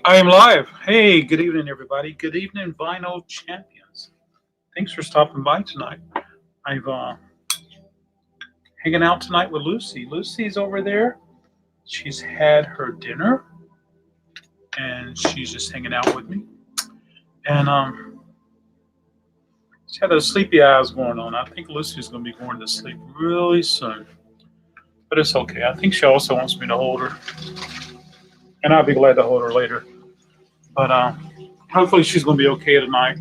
I am live. Hey, good evening, everybody. Good evening, Vinyl Champions. Thanks for stopping by tonight. I've hanging out tonight with Lucy. Lucy's over there. She's had her dinner and she's just hanging out with me. And she had those sleepy eyes going on. I think Lucy's going to be going to sleep really soon, but it's okay. I think she also wants me to hold her, and I'll be glad to hold her later. But hopefully she's going to be okay tonight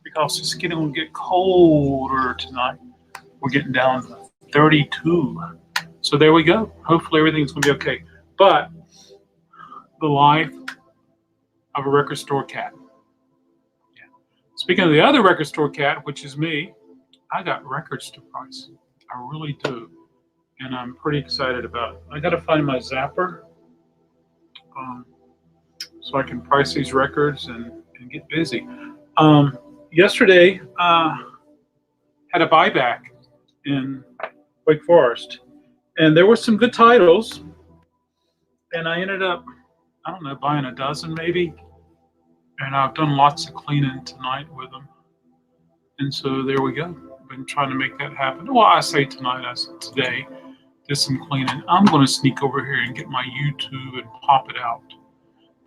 because it's going to get colder tonight. We're getting down to 32. So there we go. Hopefully everything's going to be okay. But the life of a record store cat. Yeah. Speaking of the other record store cat, which is me, I got records to price. I really do. And I'm pretty excited about it. I got to find my zapper um, so I can price these records and get busy. Yesterday, had a buyback in Wake Forest, and there were some good titles, and I ended up, I don't know, buying a dozen maybe, and I've done lots of cleaning tonight with them, and so there we go. I've been trying to make that happen. Well, I say tonight, I said today, did some cleaning. I'm going to sneak over here and get my YouTube and pop it out.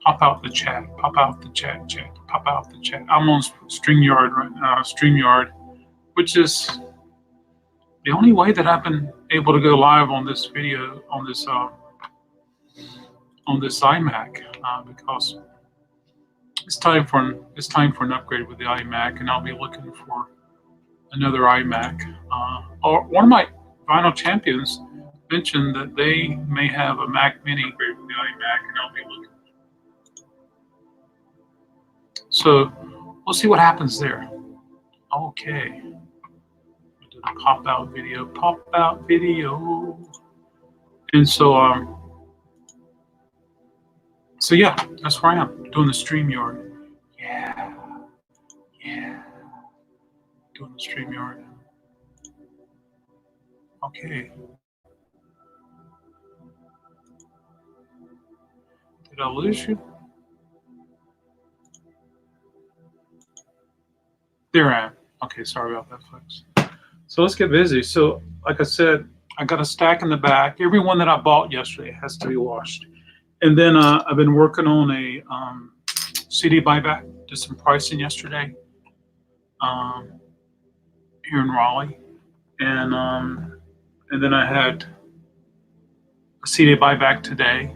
Pop out the chat, pop out the chat, pop out the chat. I'm on StreamYard right now, StreamYard, which is the only way that I've been able to go live on this video on this iMac because it's time for an upgrade with the iMac, and I'll be looking for another iMac. Or one of my Vinyl Champions mentioned that they may have a Mac Mini upgrade with the iMac, and I'll be looking. So we'll see what happens there. Okay. Do the pop out video. And so yeah, that's where I am, doing the StreamYard. Yeah, yeah, doing the StreamYard. Okay. Did I lose you? There I am. Okay, sorry about that, folks. So let's get busy. So, like I said, I got a stack in the back. Every one that I bought yesterday has to be washed. And then I've been working on a CD buyback. Did some pricing yesterday here in Raleigh, and then I had a CD buyback today,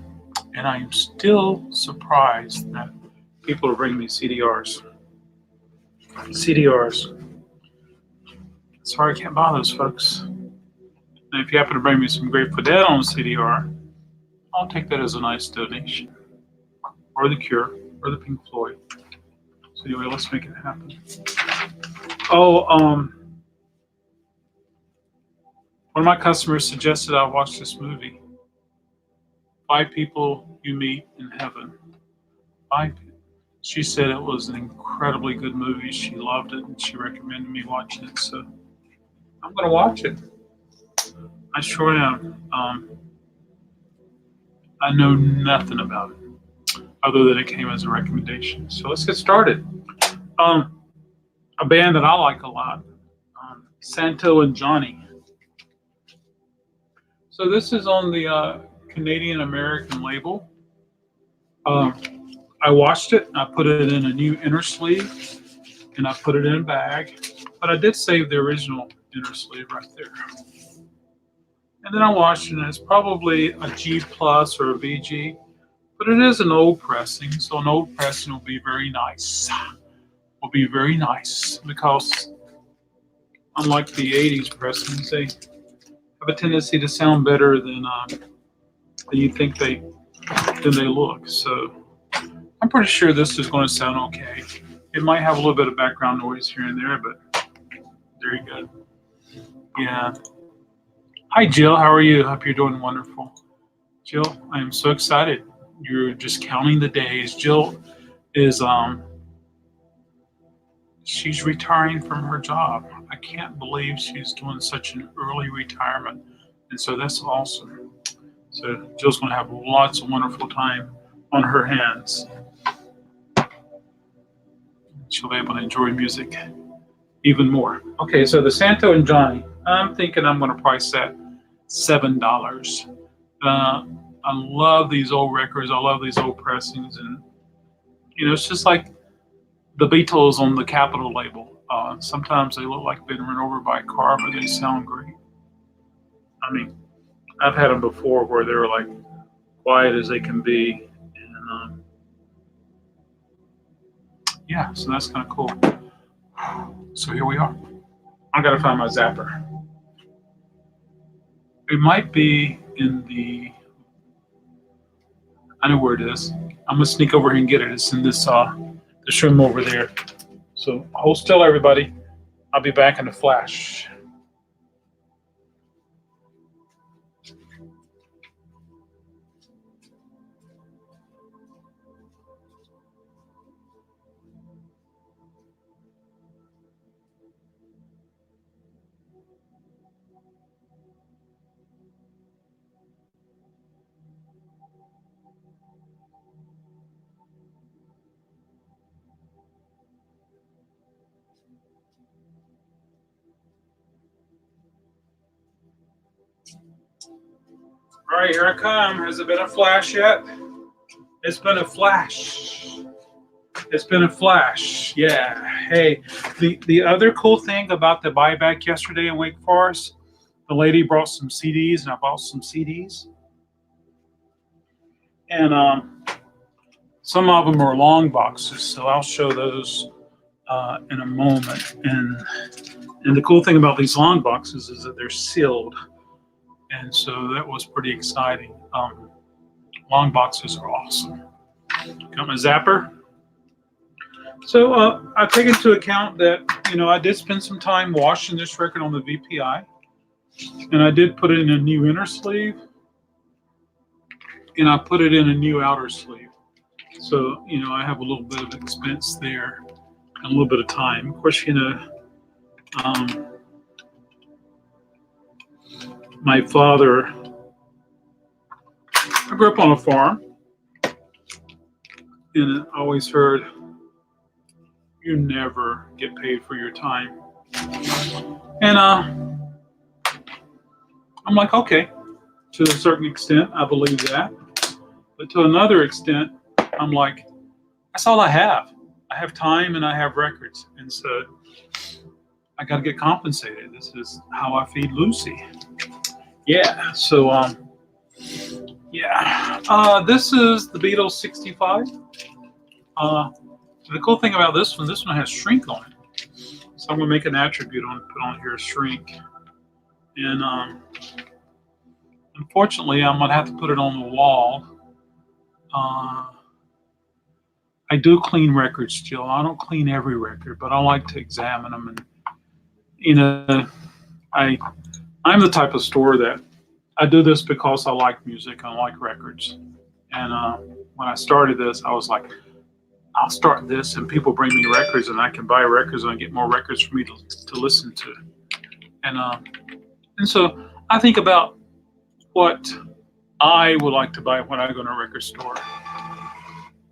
and I am still surprised that people are bringing me CDRs. CDRs. Sorry, I can't buy those, folks. And if you happen to bring me some Grateful Dead on CDR, I'll take that as a nice donation. Or The Cure, or the Pink Floyd. So anyway, let's make it happen. Oh, one of my customers suggested I watch this movie. 5 People You Meet in Heaven. 5 people. She said it was an incredibly good movie. She loved it, and she recommended me watching it. So I'm going to watch it. I sure am. I know nothing about it other than it came as a recommendation. So let's get started. A band that I like a lot, Santo and Johnny. So this is on the Canadian American label. I washed it. I put it in a new inner sleeve, and I put it in a bag. But I did save the original inner sleeve right there. And then I washed it, and it's probably a G plus or a VG, but it is an old pressing, so an old pressing will be very nice. Will be very nice because unlike the 80s pressings, they have a tendency to sound better than you think they look. So I'm pretty sure this is going to sound okay. It might have a little bit of background noise here and there, but there you go. Yeah. Hi, Jill. How are you? Hope you're doing wonderful. Jill, I am so excited. You're just counting the days. Jill is she's retiring from her job. I can't believe she's doing such an early retirement, and so that's awesome. So Jill's going to have lots of wonderful time on her hands. she'll be able to enjoy music even more. Okay, so the Santo and Johnny, I'm thinking I'm going to price that $7. I love these old records. I love these old pressings, and it's just like the Beatles on the Capitol label. Sometimes they look like they've been run over by a car, but they sound great. I mean, I've had them before where they were like quiet as they can be, and yeah, so that's kind of cool. So here we are. I gotta find my zapper. It might be in the. I know where it is. I'm gonna sneak over here and get it. It's in this room over there. So hold still, everybody. I'll be back in a flash. All right, here I come. Has it been a flash yet? It's been a flash. It's been a flash. Yeah. Hey, the other cool thing about the buyback yesterday in Wake Forest, the lady brought some CDs, and I bought some CDs. And some of them are long boxes, so I'll show those in a moment. And the cool thing about these long boxes is that they're sealed. And so that was pretty exciting. Long boxes are awesome. Got my zapper. So I take into account that, I did spend some time washing this record on the VPI. And I did put it in a new inner sleeve. And I put it in a new outer sleeve. So, I have a little bit of expense there and a little bit of time. Of course, my father, I grew up on a farm, and I always heard, you never get paid for your time. And I'm like, okay, to a certain extent, I believe that. But to another extent, I'm like, that's all I have. I have time and I have records. And so I got to get compensated. This is how I feed Lucy. Yeah, so this is the Beatles 65. The cool thing about this one has shrink on it. So I'm gonna make an attribute put on here, shrink. And unfortunately, I'm gonna have to put it on the wall. I do clean records still. I don't clean every record, but I like to examine them. And I'm the type of store that I do this because I like music, I like records. And when I started this, I was like, I'll start this and people bring me records and I can buy records and I get more records for me to listen to. And so I think about what I would like to buy when I go to a record store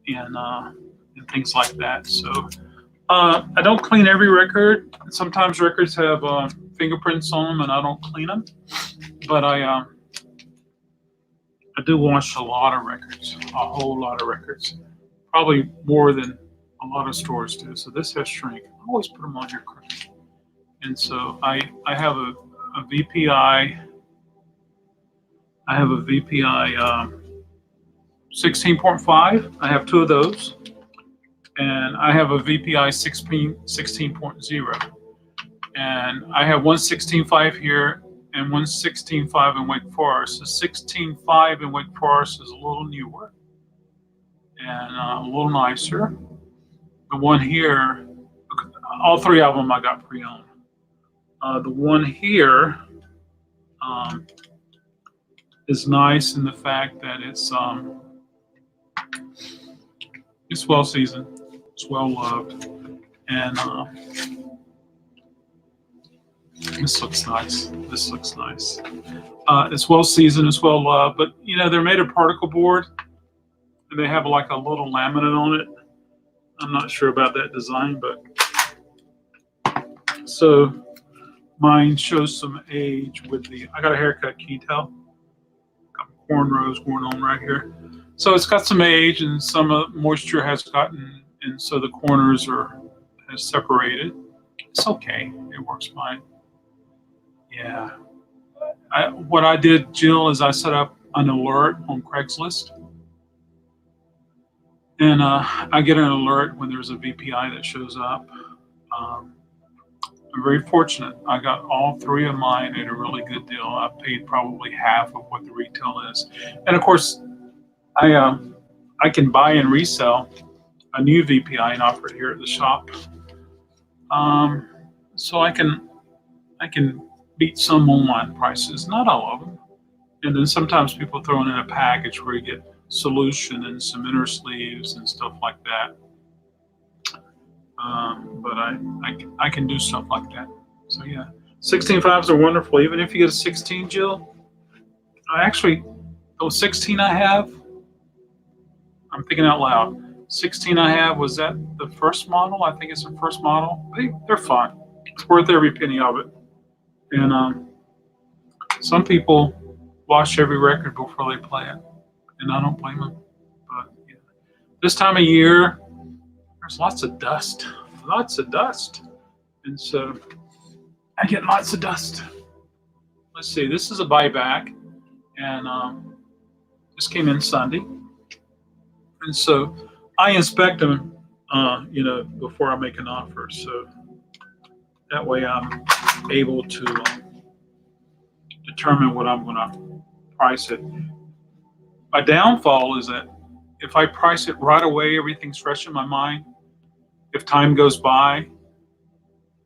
and things like that. So I don't clean every record. Sometimes records have fingerprints on them and I don't clean them. But I do wash a lot of records, a whole lot of records. Probably more than a lot of stores do. So this has shrink. I always put them on here correct. And so I have a VPI. I have a VPI 16.5. I have two of those. And I have a VPI 16.0. And I have one 16.5 here and one 16.5 in Wake Forest. The 16.5 in Wake Forest is a little newer and a little nicer. The one here, all three of them I got pre-owned. The one here is nice in the fact that it's well seasoned, it's well loved, and this looks nice. This looks nice. It's well seasoned, it's well loved, but they're made of particle board. And they have like a little laminate on it. I'm not sure about that design, but so mine shows some age with the. I got a haircut. Can you tell? Got cornrows going on right here. So it's got some age, and some moisture has gotten, and so the corners are has separated. It's okay. It works fine. Yeah. What I did, Jill, is I set up an alert on Craigslist, and I get an alert when there's a VPI that shows up. Um, I'm very fortunate. I got all three of mine at a really good deal. I paid probably half of what the retail is, and of course, I can buy and resell a new VPI and offer it here at the shop. So I can beat some online prices, not all of them. And then sometimes people throw in a package where you get solution and some inner sleeves and stuff like that. But I can do stuff like that. So yeah, 16.5s are wonderful. Even if you get a 16, Jill, I actually, those 16 I have, I'm thinking out loud. 16 I have, was that the first model? I think it's the first model. They're fun. It's worth every penny of it. And some people watch every record before they play it, and I don't blame them. But yeah. This time of year, there's lots of dust, and so I get lots of dust. Let's see, this is a buyback, and this came in Sunday, and so I inspect them, before I make an offer. So that way I'm able to determine what I'm going to price it. My downfall is that if I price it right away, everything's fresh in my mind. If time goes by,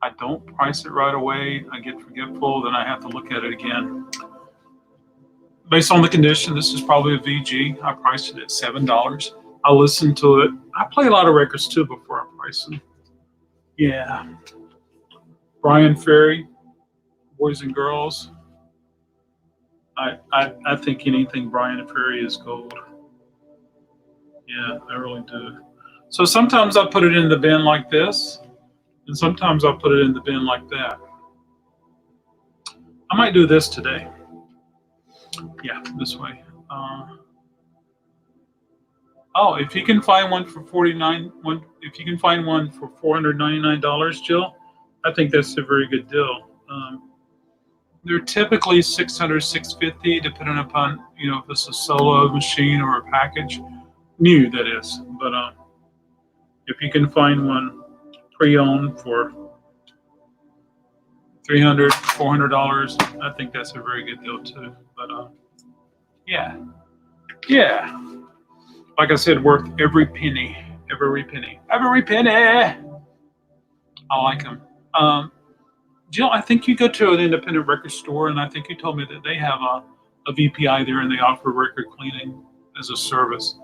I don't price it right away, I get forgetful, then I have to look at it again. Based on the condition, this is probably a VG. I priced it at $7. I listen to it. I play a lot of records too before I price them. Yeah. Brian Ferry, Boys and Girls. I think anything Brian Ferry is gold. Yeah, I really do. So sometimes I put it in the bin like this, and sometimes I'll put it in the bin like that. I might do this today. Yeah, this way. If you can find one for if you can find one for $499, Jill, I think that's a very good deal. They're typically $600, $650, depending upon if it's a solo machine or a package, new that is. But if you can find one pre-owned for $300, $400, I think that's a very good deal too. But yeah. Like I said, worth every penny. I like them. Jill, I think you go to an independent record store, and I think you told me that they have a VPI there, and they offer record cleaning as a service.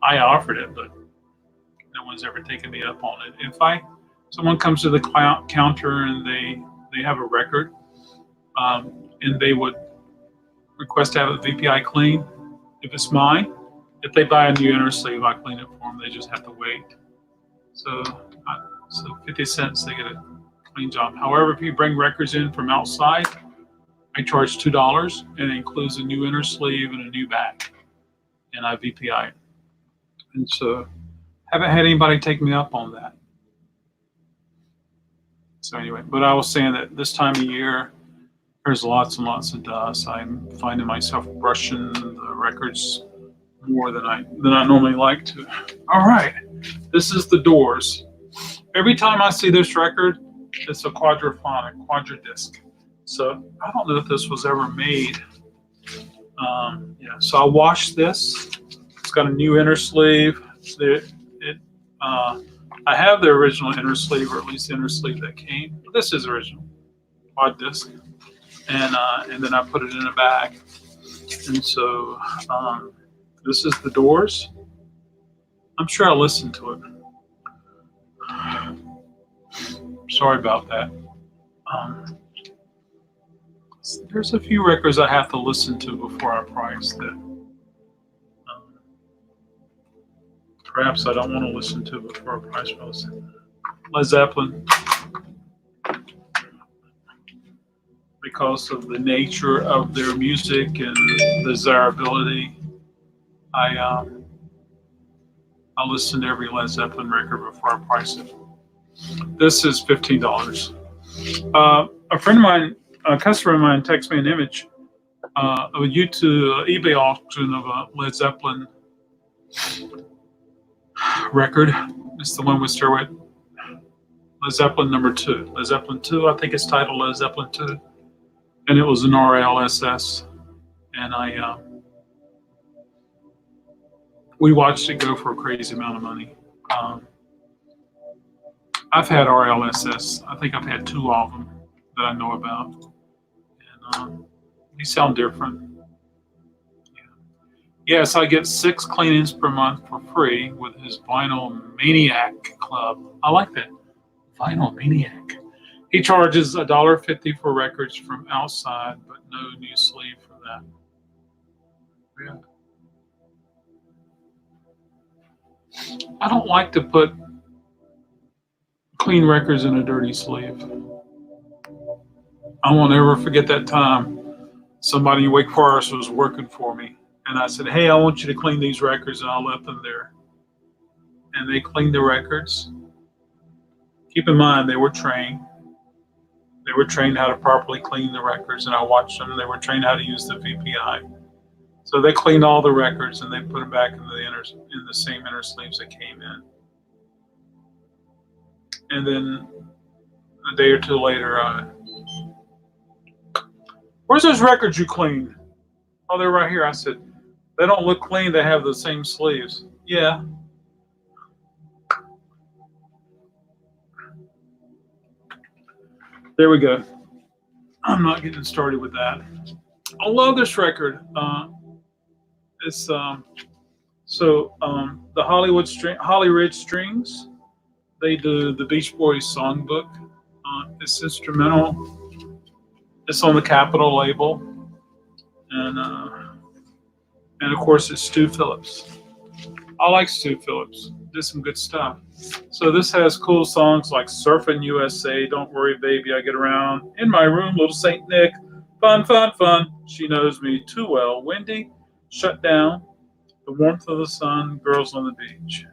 I offered it, but no one's ever taken me up on it. If someone comes to the counter and they have a record, and they would request to have a VPI clean, if it's mine, if they buy a new inner sleeve, I clean it for them. They just have to wait. So 50 cents, they get a clean job. However, if you bring records in from outside, I charge $2, and it includes a new inner sleeve and a new back, and I VPI it. And so, haven't had anybody take me up on that. So anyway, but I was saying that this time of year, there's lots and lots of dust. I'm finding myself brushing the records more than I normally like to. All right, this is the Doors. Every time I see this record, it's a quadradisc. So I don't know if this was ever made. So I washed this. It's got a new inner sleeve. I have the original inner sleeve, or at least the inner sleeve that came. This is original quad disc, and then I put it in a bag. And so this is the Doors. I'm sure I listened to it. Sorry about that. There's a few records I have to listen to before I price that. Perhaps I don't want to listen to it before a price post. Led Zeppelin, because of the nature of their music and desirability, I I listen to every Led Zeppelin record before I price it. This is $15. A friend of mine, a customer of mine, texted me an image of a YouTube eBay auction of a Led Zeppelin record. It's the one with Stairway. Led Zeppelin number 2. Led Zeppelin 2, I think it's titled Led Zeppelin 2. And it was an RLSS. And we watched it go for a crazy amount of money. I've had RLSS. I think I've had 2 of them that I know about. And they sound different. Yes, I get 6 cleanings per month for free with his Vinyl Maniac Club. I like that. Vinyl Maniac. He charges $1.50 for records from outside, but no new sleeve for that. Yeah. I don't like to put clean records in a dirty sleeve. I won't ever forget that time somebody in Wake Forest was working for me. And I said, hey, I want you to clean these records, and I left them there. And they cleaned the records. Keep in mind, they were trained. They were trained how to properly clean the records, and I watched them. They were trained how to use the VPI. So they cleaned all the records, and they put them back in the same inner sleeves that came in. And then a day or 2 later, where's those records you cleaned? Oh, they're right here. I said, they don't look clean. They have the same sleeves. Yeah. There we go. I'm not getting started with that. I love this record. It's the Holly Ridge Strings. They do the Beach Boys songbook. It's instrumental. It's on the Capitol label, and of course it's Stu Phillips. I like Stu Phillips. Did some good stuff. So this has cool songs like Surfing USA, Don't Worry Baby, I Get Around, In My Room, Little Saint Nick, Fun, Fun, Fun, She Knows Me Too Well, Windy, Shut Down, The Warmth of the Sun, Girls on the Beach.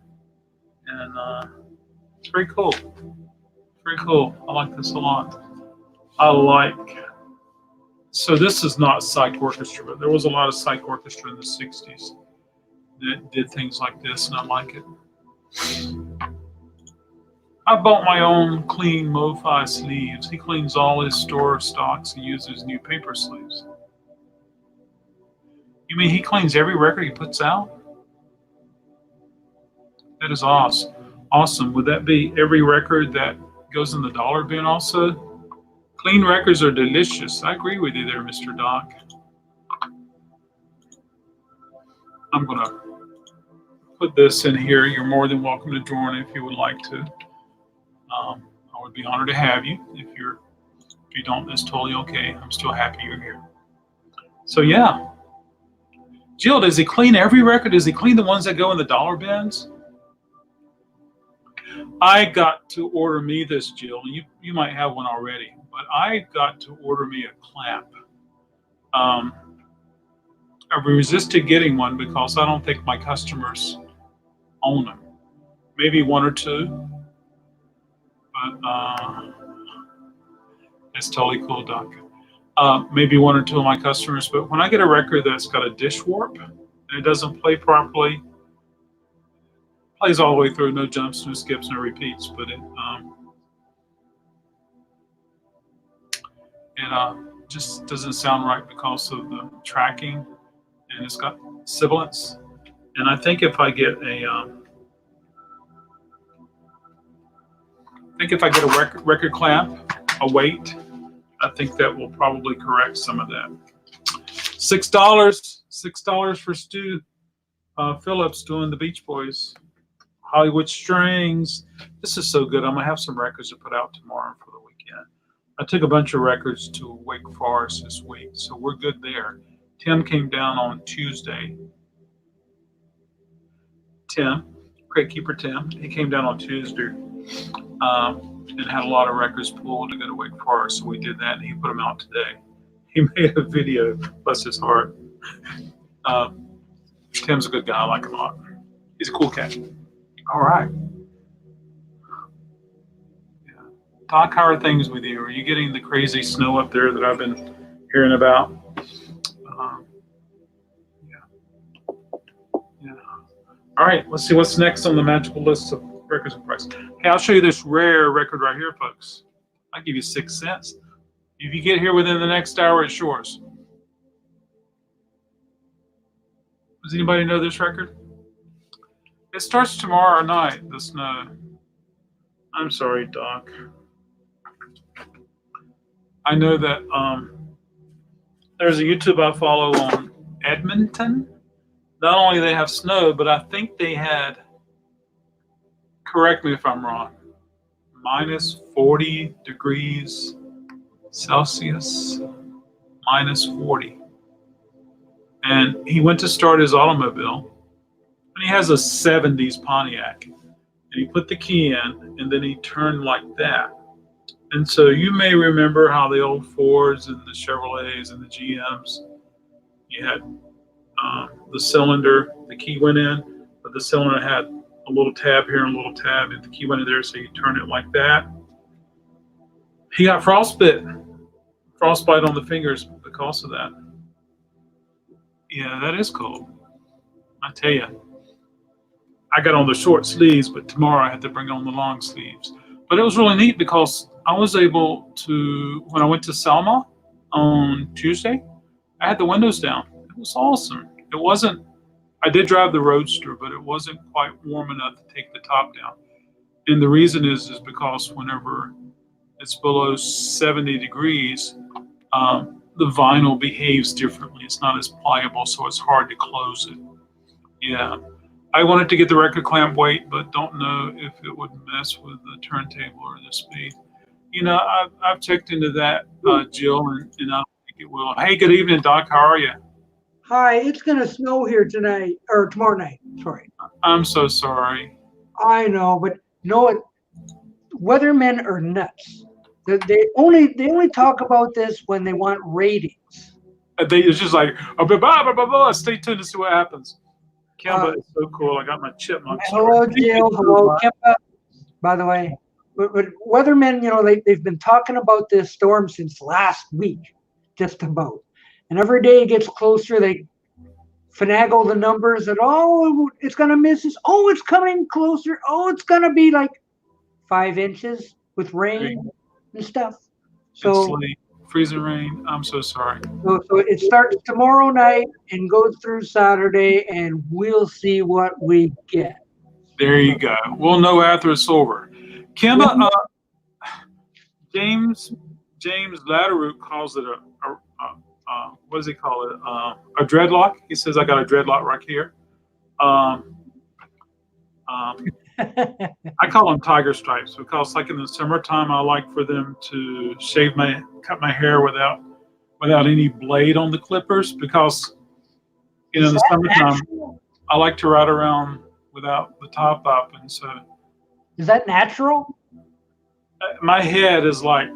And it's pretty cool. Pretty cool. I like this a lot. So this is not psych orchestra, but there was a lot of psych orchestra in the 60s that did things like this, and I like it. I bought my own clean MoFi sleeves. He cleans all his store stocks and uses new paper sleeves. You mean he cleans every record he puts out? That is awesome. Awesome. Would that be every record that goes in the dollar bin also? Clean records are delicious. I agree with you there, Mr. Doc. I'm going to put this in here. You're more than welcome to join if you would like to. I would be honored to have you. If you don't, that's totally okay. I'm still happy you're here. So yeah. Jill, does he clean every record? Does he clean the ones that go in the dollar bins? I got to order me this, Jill. You might have one already, but I got to order me a clamp. I resisted getting one because I don't think my customers own them. Maybe 1 or 2. But it's totally cool, Doc. Maybe 1 or 2 of my customers, but when I get a record that's got a dish warp and it doesn't play properly, plays all the way through, no jumps, no skips, no repeats, but it just doesn't sound right because of the tracking, and it's got sibilance. And I think if I get a record clamp, a weight, I think that will probably correct some of that. $6 for Stu Phillips doing the Beach Boys. Hollywood Strings. This is so good. I'm gonna have some records to put out tomorrow for the weekend. I took a bunch of records to Wake Forest this week, so we're good there. Tim came down on Tuesday. Tim, Crate Keeper Tim. He came down on Tuesday and had a lot of records pulled to go to Wake Forest, so we did that, and he put them out today. He made a video, bless his heart. Tim's a good guy. I like him a lot. He's a cool cat. All right. Yeah. Doc, how are things with you? Are you getting the crazy snow up there that I've been hearing about? Yeah. All right. Let's see what's next on the magical list of records and price. Okay, I'll show you this rare record right here, folks. I'll give you 6 cents. If you get here within the next hour, it's yours. Does anybody know this record? It starts tomorrow night, the snow. I'm sorry, Doc. I know that there's a YouTube I follow on Edmonton. Not only they have snow, but I think they had, correct me if I'm wrong, minus 40 degrees Celsius, minus 40. And he went to start his automobile, and he has a 70s Pontiac. And he put the key in, and then he turned like that. And so you may remember how the old Fords and the Chevrolets and the GMs, you had the cylinder, the key went in, but the cylinder had a little tab here and a little tab, and the key went in there, so you turn it like that. He got frostbite on the fingers because of that. Yeah, that is cool. I tell you, I got on the short sleeves, but tomorrow I had to bring on the long sleeves. But it was really neat because I was able to, when I went to Selma on Tuesday, I had the windows down. It was awesome. It wasn't, I did drive the Roadster, but it wasn't quite warm enough to take the top down. And the reason is because whenever it's below 70 degrees, the vinyl behaves differently. It's not as pliable, so it's hard to close it. Yeah. I wanted to get the record clamp weight, but don't know if it would mess with the turntable or the speed. You know, I've checked into that, Jill, and I don't think it will. Hey, good evening, Doc. How are you? Hi, it's going to snow here tonight, or tomorrow night. Sorry. I'm so sorry. I know, but you know what? Weathermen are nuts. They only talk about this when they want ratings. It's just like, oh, blah, blah, blah, blah. Stay tuned to see what happens. Kemba is so cool. I got my chipmunks. Hello, Jill. Hello, Kemba. By the way, but weathermen, you know, they've been talking about this storm since last week, just about. And every day it gets closer. They finagle the numbers that, oh, it's going to miss us. Oh, it's coming closer. Oh, it's going to be like 5 inches with rain and stuff. So freezing rain. I'm so sorry. So it starts tomorrow night and goes through Saturday, and we'll see what we get. There you go. We'll know after it's over. Kemba, James Latteroot calls it a what does he call it? A dreadlock. He says I got a dreadlock right here. I call them tiger stripes because, like in the summertime, I like for them to cut my hair without any blade on the clippers because, you know, in the summertime, I like to ride around without the top up, and so. Is that natural? My head is like,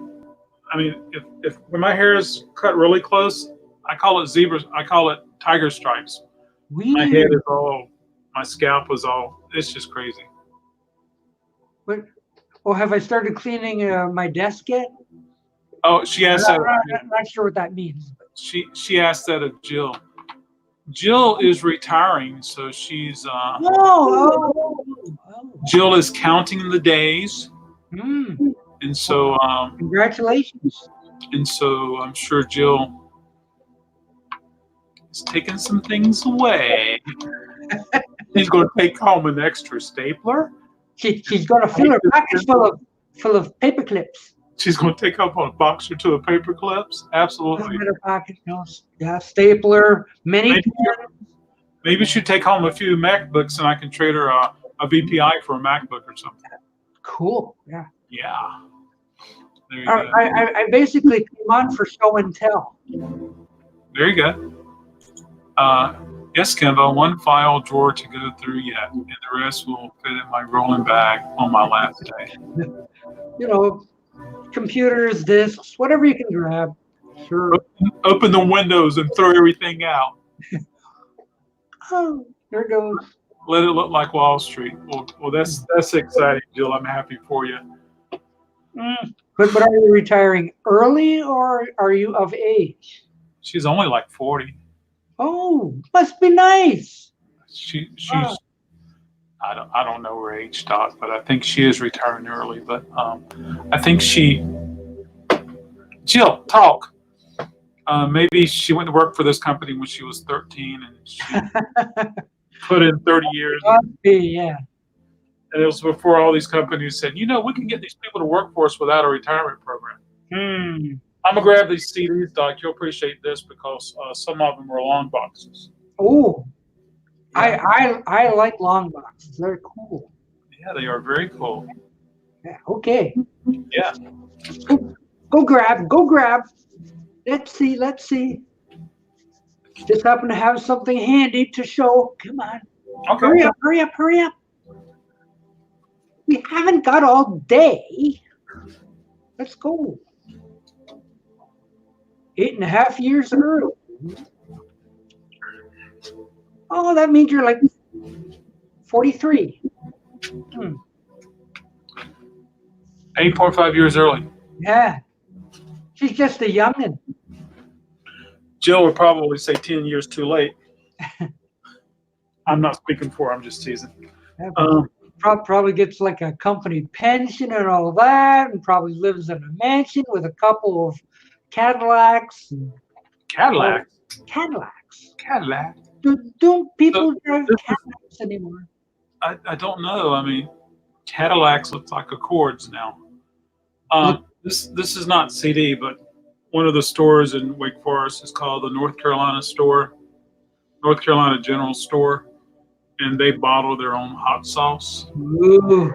I mean, if when my hair is cut really close, I call it zebras. I call it tiger stripes. Weird. My head is all, my scalp is all. It's just crazy. But, well, have I started cleaning my desk yet? Oh, she asked that. I'm not sure what that means. She asked that of Jill. Jill is retiring, so she's. Jill is counting the days. And so. Congratulations. And so I'm sure Jill is taking some things away. She's going to take home an extra stapler. She's going to fill her pockets full of paper clips. She's going to take up a box or two of paper clips. Absolutely. Her pocket, yeah, stapler, maybe she'd take home a few MacBooks, and I can trade her a VPI for a MacBook or something. Cool. Yeah. Yeah. There you go. I basically came on for show and tell. There you go. Yes, Kimbo, one file drawer to go through yet, and the rest will fit in my rolling bag on my last day. You know, computers, disks, whatever you can grab. Sure. Open the windows and throw everything out. Oh, there it goes. Let it look like Wall Street. Well, that's exciting, Jill. I'm happy for you. But are you retiring early or are you of age? She's only like 40. Oh, must be nice. She's Wow. I don't know her age, Doc, but I think she is retiring early. But I think Jill, talk. Maybe she went to work for this company when she was 13 and she put in 30 years. Must be, yeah. And it was before all these companies said, you know, we can get these people to work for us without a retirement program. I'm going to grab these CDs, Doc. You'll appreciate this because some of them are long boxes. Oh, Yeah. I like long boxes. They're cool. Yeah, they are very cool. Yeah, okay. Yeah. Go grab. Let's see. Just happen to have something handy to show. Come on. Okay. Hurry up. We haven't got all day. Let's go. 8.5 years early. Oh, that means you're like 43. 8.5 years early. Yeah. She's just a youngin'. Jill would probably say 10 years too late. I'm not speaking for her, I'm just teasing. Yeah, probably gets like a company pension and all that, and probably lives in a mansion with a couple of Cadillacs. Cadillac? Cadillacs. Don't people drive Cadillacs anymore? I don't know. I mean, Cadillacs looks like Accords now. This is not CD, but one of the stores in Wake Forest is called the North Carolina General Store, and they bottle their own hot sauce. Ooh,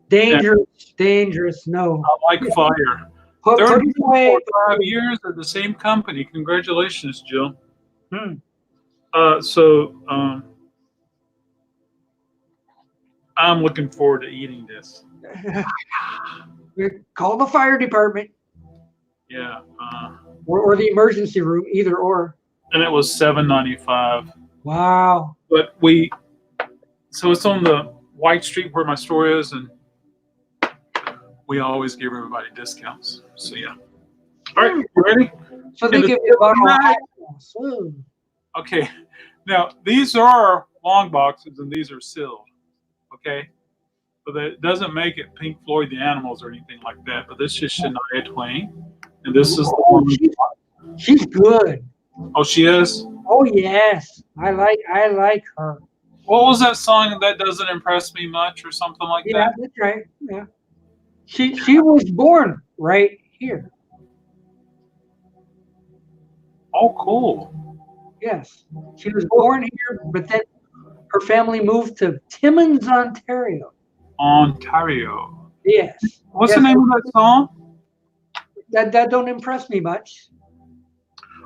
dangerous. No. I like fire. Put it away. 5 years at the same company. Congratulations, Jill. Hmm. I'm looking forward to eating this. Call the fire department. Yeah. Or the emergency room, either or. And it was $7.95. Wow. But so it's on the White Street where my store is, and we always give everybody discounts. So yeah. All right, you ready? So they give you about Okay. Now these are long boxes and these are sealed. Okay. But that doesn't make it Pink Floyd the Animals or anything like that. But this is Shania Twain. And this is the one. She's good. Oh, she is? Oh yes. I like her. What was that song that doesn't impress me much or something like that? Yeah, that's right. Yeah. She was born right here. Oh, cool. Yes. She was born here, but then her family moved to Timmins, Ontario. Ontario. Yes. What's the name of that song? That don't impress me much.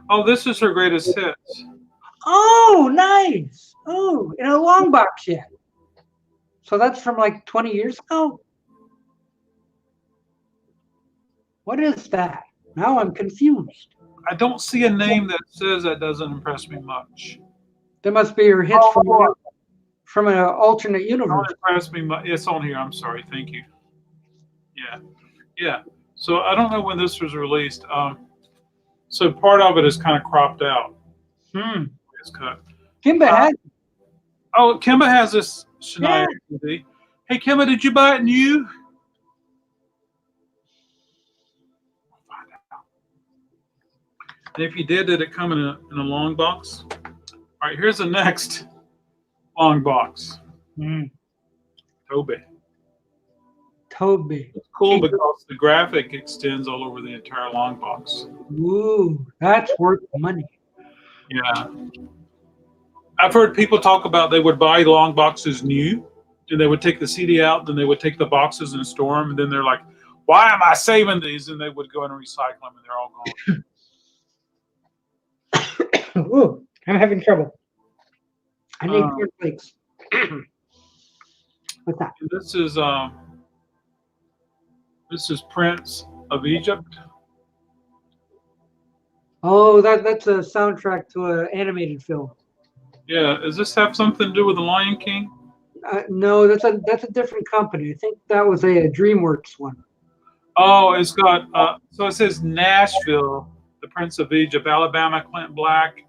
Oh, this is her greatest hits. Oh, nice. Oh, in a long box yet. So that's from like 20 years ago. What is that? Now I'm confused. I don't see a name that says that doesn't impress me much. There must be her hits from an alternate universe. Don't impress me much. It's on here. I'm sorry. Thank you. Yeah. So I don't know when this was released. So part of it is kind of cropped out. It's cut. Kimba has. Oh, Kimba has this Shania CD. Hey, Kimba, did you buy it new? And if you did it come in a long box? All right, here's the next long box. Toby. It's cool because the graphic extends all over the entire long box. Ooh, that's worth money. Yeah. I've heard people talk about they would buy long boxes new, and they would take the CD out, then they would take the boxes and store them, and then they're like, why am I saving these? And they would go and recycle them, and they're all gone. Ooh, I'm having trouble. I need cornflakes. What's that? This is Prince of Egypt. Oh, that's a soundtrack to an animated film. Yeah, does this have something to do with the Lion King? No, that's a different company. I think that was a DreamWorks one. Oh, it's got so it says Nashville, the Prince of Egypt, Alabama, Clint Black,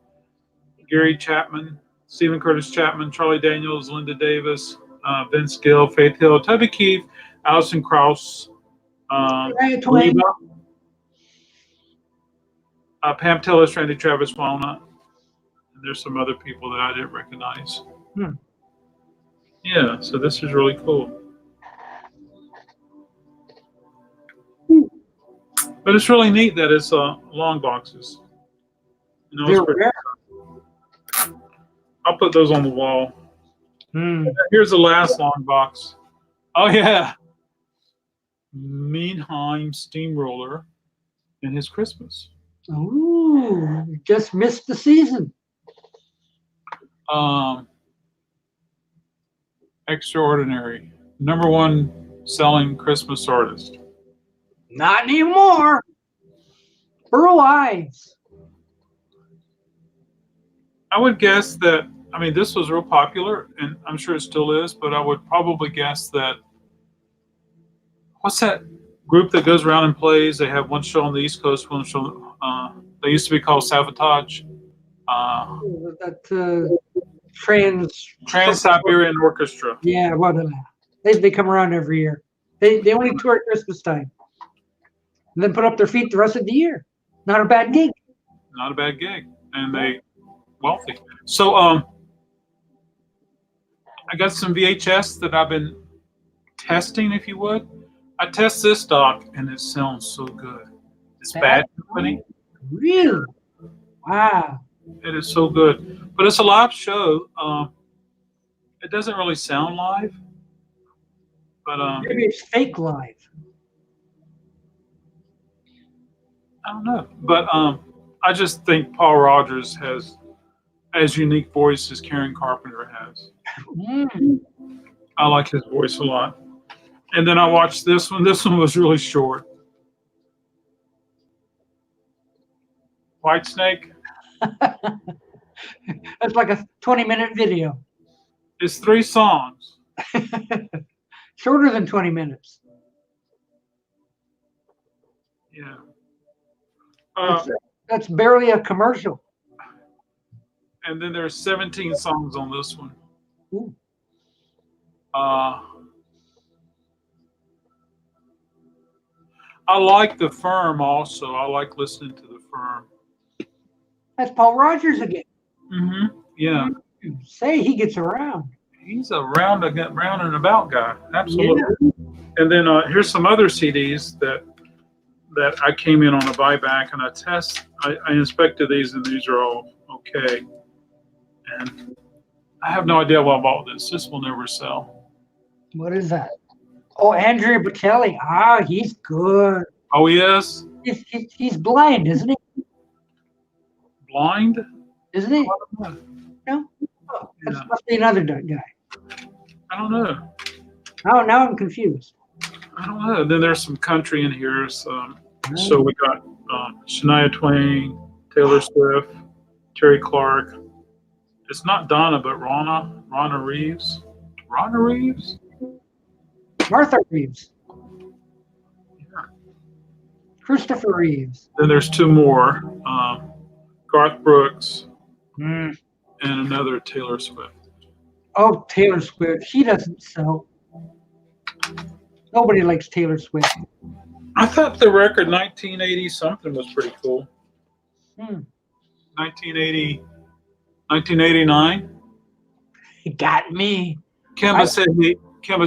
Gary Chapman, Stephen Curtis Chapman, Charlie Daniels, Linda Davis, Vince Gill, Faith Hill, Toby Keith, Alison Krauss, Twain. Pam Tillis, Randy Travis Walnut, and there's some other people that I didn't recognize. Yeah, so this is really cool. But it's really neat that it's long boxes. You know, They're rare. I'll put those on the wall. Here's the last long box. Oh yeah, Mannheim Steamroller and his Christmas. Ooh, just missed the season. Extraordinary. #1 selling Christmas artist. Not anymore. Burl Ives. I would guess that, I mean, this was real popular, and I'm sure it still is, but I would probably guess that, what's that group that goes around and plays? They have one show on the East Coast, one show, they used to be called Sabotage. Trans-Siberian Orchestra. Yeah, well, they come around every year. They only tour at Christmas time. And then put up their feet the rest of the year. Not a bad gig. Not a bad gig. And they wealthy. So I got some VHS that I've been testing, if you would. I test this doc and it sounds so good. It's Bad Company. Really? Wow. It is so good. But it's a live show. It doesn't really sound live. But maybe it's fake live. I don't know. But I just think Paul Rogers has as unique voice as Karen Carpenter has. I like his voice a lot. And then I watched this one. This one was really short. Whitesnake. That's like a 20-minute video. It's 3 songs. Shorter than 20 minutes. Yeah. That's barely a commercial. And then there's 17 songs on this one. Ooh. I like The Firm also. I like listening to The Firm. That's Paul Rogers again. Mm-hmm. Yeah. Say he gets around. He's a round and about guy. Absolutely. Yeah. And then here's some other CDs that I came in on a buyback, and I inspected these, and these are all okay. And I have no idea why I bought this. This will never sell. What is that? Oh, Andrea Bocelli. Ah, he's good. Oh, he is? He's blind, isn't he? Blind? Isn't he? No? Oh, that must be another guy. I don't know. Oh, now I'm confused. I don't know. Then there's some country in here. So we got Shania Twain, Taylor Swift, Terry Clark. It's not Donna, but Ronna Reeves. Ronna Reeves? Martha Reeves. Yeah. Christopher Reeves. Then there's 2 more. Garth Brooks and another Taylor Swift. Oh, Taylor Swift. She doesn't sell. Nobody likes Taylor Swift. I thought the record 1980 something was pretty cool. 1989. He got me. Kemba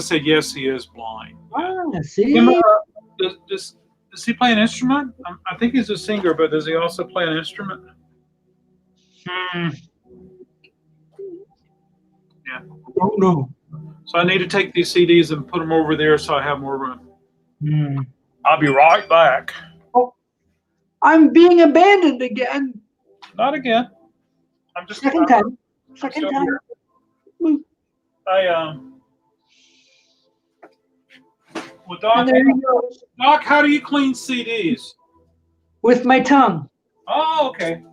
said yes, he is blind. Ah, see? Kemba, does he play an instrument? I think he's a singer, but does he also play an instrument? Yeah. Oh no. So I need to take these CDs and put them over there so I have more room. I'll be right back. Oh, I'm being abandoned again. Not again. I'm just Second time. bloop. Well, Doc, And there he goes. Doc, how do you clean CDs? With my tongue. Oh, okay.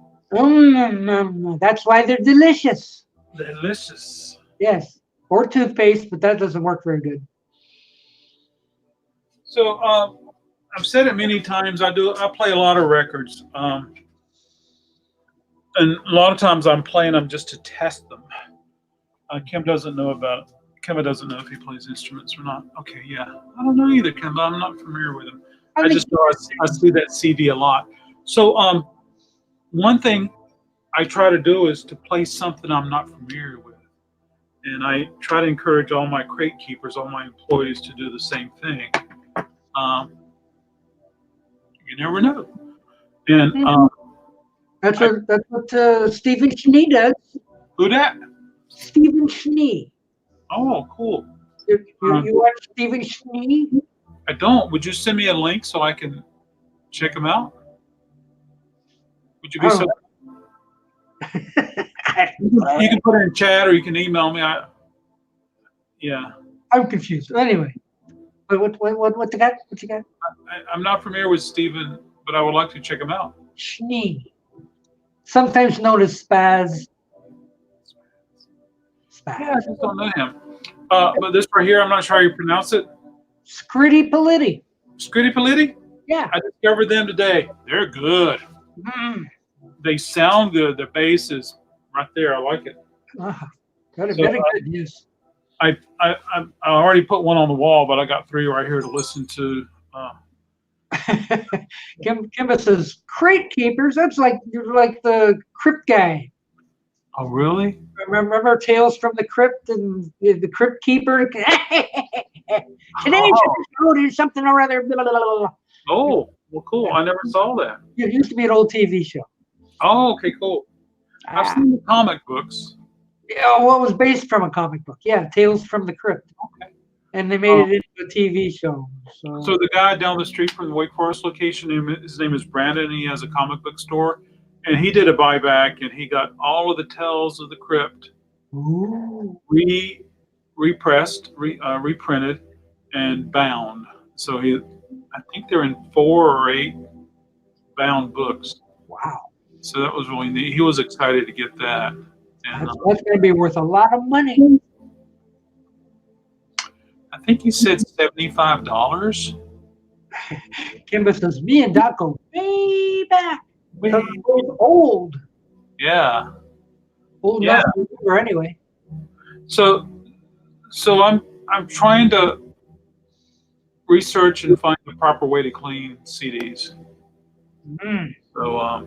That's why they're delicious. Delicious. Yes. Or toothpaste, but that doesn't work very good. So, I've said it many times. I play a lot of records, and a lot of times I'm playing them just to test them. Kim doesn't know about it. Kemba doesn't know if he plays instruments or not. Okay, yeah, I don't know either, Kemba. I'm not familiar with him. I just know I see that CD a lot. So, one thing I try to do is to play something I'm not familiar with, and I try to encourage all my crate keepers, all my employees to do the same thing. You never know. And that's what Stephen Schnee does. who that? Stephen Schnee. Oh, cool. You watch Stephen Schnee? I don't. Would you send me a link so I can check him out? Would you be so? You can put it in chat or you can email me. Yeah. I'm confused. Anyway, what you got? What you got? I'm not familiar with Stephen, but I would like to check him out. Schnee, sometimes known as Spaz. Yeah, I just don't know him. But this right here, I'm not sure how you pronounce it. Scritti Politti. Scritti Politti? Yeah. I discovered them today. They're good. They sound good. The bass is right there. I like it. Very good. Yes. I already put one on the wall, but I got 3 right here to listen to. Kimba says crate keepers. That's like you're like the crypt guy. Oh, really? Remember Tales from the Crypt and the Crypt Keeper? Today there's something or other. Blah, blah, blah, blah. Oh, well, cool. I never saw that. It used to be an old TV show. Oh, okay, cool. I've seen the comic books. Yeah, well, it was based from a comic book. Yeah, Tales from the Crypt. Okay. And they made it into a TV show. So the guy down the street from the Wake Forest location, his name is Brandon. And he has a comic book store. And he did a buyback, and he got all of the Tales of the Crypt reprinted, and bound. So I think they're in 4 or 8 bound books. Wow. So that was really neat. He was excited to get that. And That's going to be worth a lot of money. I think he said $75. Kimba says, me and Doc go way back. Old. Yeah. Old Yeah. Or anyway. So I'm trying to research and find the proper way to clean CDs. So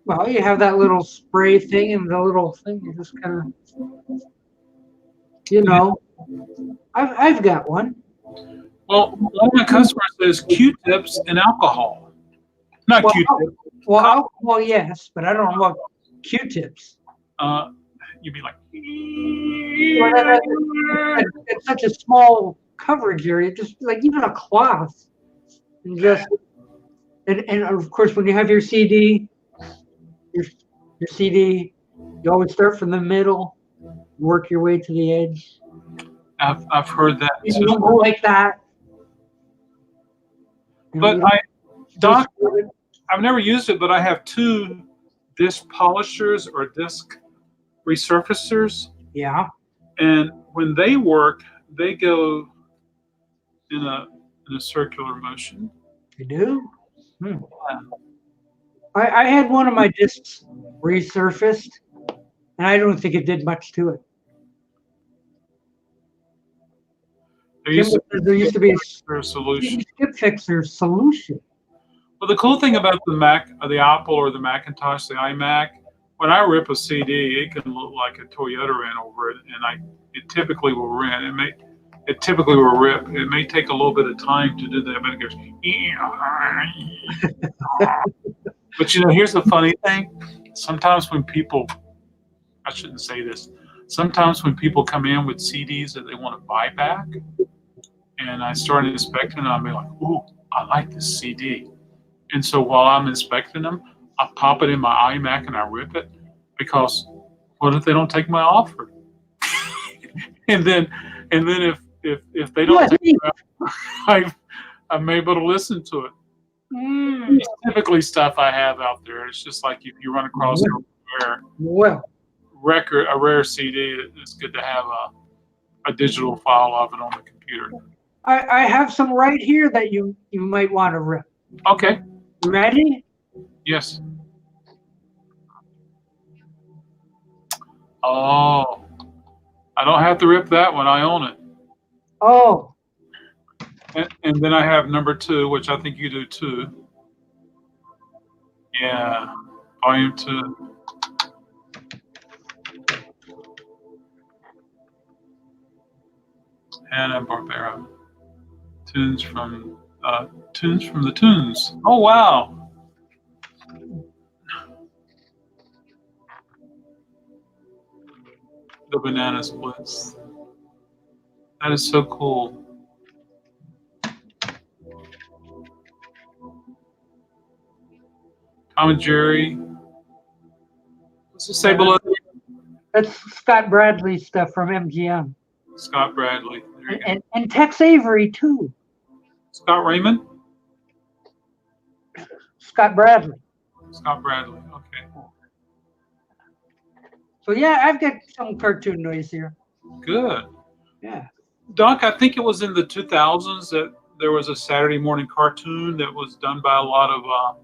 well, you have that little spray thing and the little thing. You just kind of, I've got one. Well, one of my customers says Q-tips and alcohol. Not Q-tips. Well, alcohol, yes, but I don't know about Q-tips. You'd be like, it's such a small coverage area, just like even a cloth, and just and of course when you have your CD, your CD, you always start from the middle, work your way to the edge. I've heard that too. You don't go like that. But Doc, I've never used it, but I have 2 disc polishers or disc resurfacers. Yeah. And when they work, they go in a circular motion. You do? I had one of my discs resurfaced, and I don't think it did much to it. There used to be a solution. Skip Fixer solution. Well, the cool thing about the Mac, or the Apple, or the Macintosh, the iMac, when I rip a CD, it can look like a Toyota ran over it, and it typically will rip. It typically will rip. It may take a little bit of time to do that, but it goes. But here's the funny thing. Sometimes when people, I shouldn't say this. Sometimes when people come in with CDs that they want to buy back, and I start inspecting them, I'll be like, "Ooh, I like this CD." And so while I'm inspecting them, I pop it in my iMac and I rip it, because what if they don't take my offer? and then if they don't Yeah, take hey. it out, I'm able to listen to it. It's typically stuff I have out there. It's just like if you run across Well, a rare CD, it's good to have a digital file of it on the computer. I have some right here that you might want to rip. Okay. Ready? Yes. Oh, I don't have to rip that one. I own it. Oh, And then I have number 2, which I think you do too. Yeah, volume 2. Hanna-Barbera. Tunes from the Tunes. Oh wow. The Banana Splits. That is so cool. Tom and Jerry. What's it say below? that's Scott Bradley stuff from MGM. Scott Bradley. There you go. And Tex Avery too. Scott Raymond? Scott Bradley. Scott Bradley. Okay. So yeah, I've got some cartoon noise here. Good. Yeah. Doc, I think it was in the 2000s that there was a Saturday morning cartoon that was done by a lot of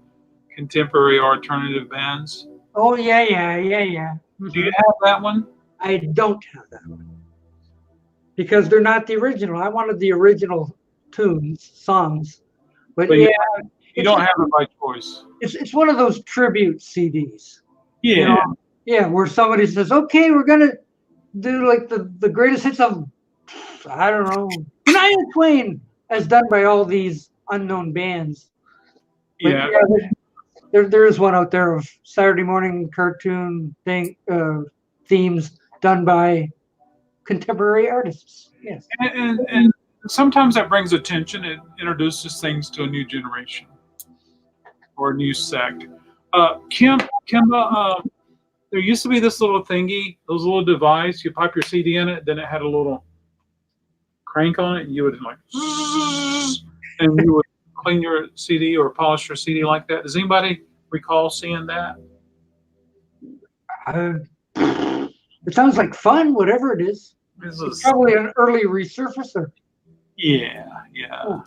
contemporary alternative bands. Oh yeah. Do you have that one? I don't have that one because they're not the original. I wanted the original songs. But But yeah, you don't have it by choice. it's one of those tribute CDs. Yeah. You know? Yeah, where somebody says, "Okay, we're gonna do like the greatest hits of, I don't know, Shania Twain," as done by all these unknown bands. But Yeah. there is one out there of Saturday morning cartoon themes done by contemporary artists. Yes. And sometimes that brings attention. It introduces things to a new generation or a new sect. Kimba, there used to be this little thingy, those little device. You pipe your CD in it, then it had a little crank on it, and you would like, and you would clean your CD or polish your CD like that. Does anybody recall seeing that? It sounds like fun, whatever it is. It's probably an early resurfacer. Yeah. Oh.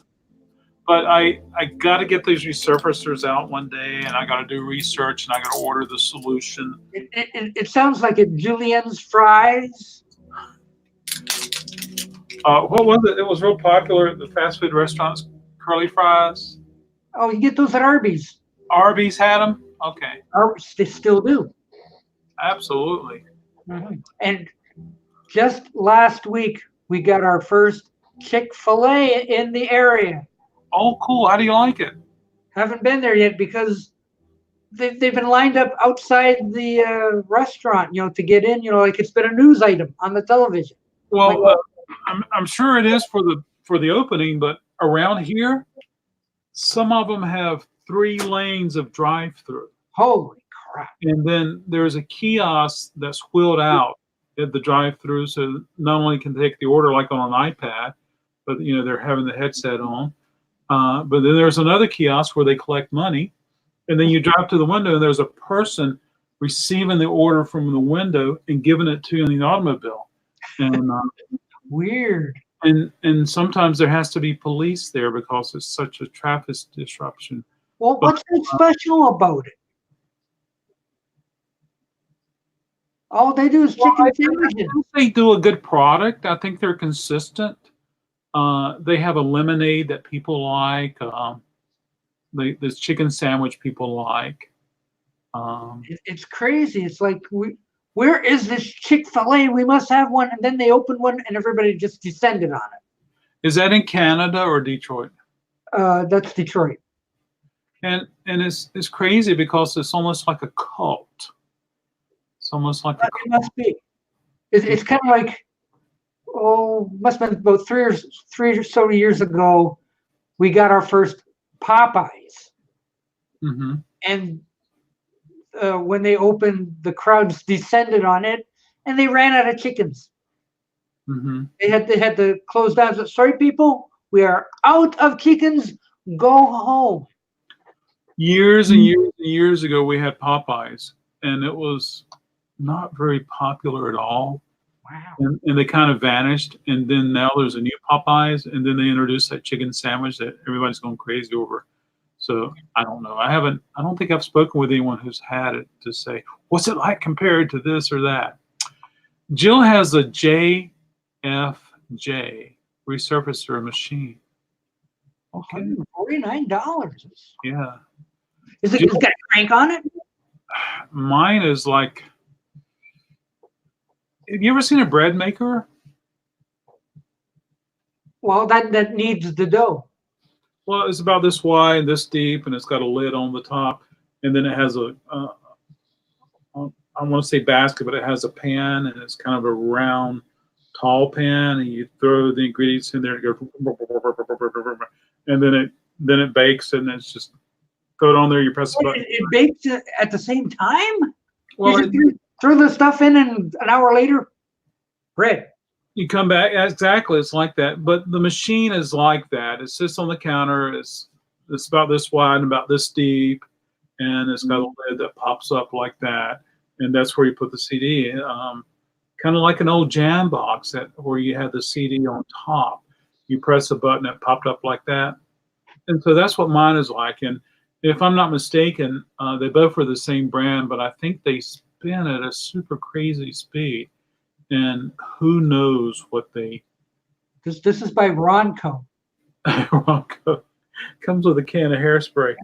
But I got to get these resurfacers out one day, and I got to do research, and I got to order the solution. It sounds like a Julien's fries. What was it? It was real popular at the fast food restaurants. Curly fries. Oh, you get those at Arby's. Arby's had them. Okay. Arby's, they still do. Absolutely. Mm-hmm. And just last week, we got our first Chick-fil-A in the area. Oh, cool. How do you like it? Haven't been there yet because they've been lined up outside the restaurant, to get in. Like it's been a news item on the television. Well, I'm sure it is for the opening, but around here, some of them have 3 lanes of drive-through. Holy crap! And then there's a kiosk that's wheeled out at the drive-through, so not only can they take the order like on an iPad, but they're having the headset on. But then there's another kiosk where they collect money, and then you drive to the window, and there's a person receiving the order from the window and giving it to you in the automobile. And weird. And sometimes there has to be police there because it's such a traffic disruption. Well, what's so special about it? All they do is chicken sandwiches. They do a good product. I think they're consistent. They have a lemonade that people like. This chicken sandwich people like. It's crazy. It's like, where is this Chick-fil-A? We must have one. And then they opened one and everybody just descended on it. Is that in Canada or Detroit? That's Detroit. And it's crazy because it's almost like a cult. It's almost like it must be. It's kind of like, must have been about 3 or so years ago, we got our first Popeyes. Mm-hmm. And when they opened, the crowds descended on it, and they ran out of chickens. Hmm. They had to close down. So, sorry, people, we are out of chickens. Go home. Years and years and years ago, we had Popeyes, and it was not very popular at all. Wow. And they kind of vanished. And then now there's a new Popeyes, and then they introduced that chicken sandwich that everybody's going crazy over. So I don't know. I don't think I've spoken with anyone who's had it to say, what's it like compared to this or that? Jill has a JFJ resurfacer machine. Okay. $149. Yeah. Is it? It's got a crank on it? Mine is like, have you ever seen a bread maker? Well, that needs the dough. Well, it's about this wide, this deep, and it's got a lid on the top, and then it has a I want to say basket, but it has a pan, and it's kind of a round, tall pan, and you throw the ingredients in there, and it goes, and then it bakes, and it's just throw it on there. You press the button. It bakes at the same time. Well, You just throw the stuff in, and an hour later, bread. you come back, exactly. It's like that, but the machine is like that. It sits on the counter. It's about this wide and about this deep, and it's got a lid that pops up like that, and that's where you put the CD. Kind of like an old jam box where you had the CD on top. You press a button, it popped up like that, and so that's what mine is like. And if I'm not mistaken, they both are the same brand, but I think they spin at a super crazy speed. And who knows what they. This is by Ronco. Ronco comes with a can of hairspray.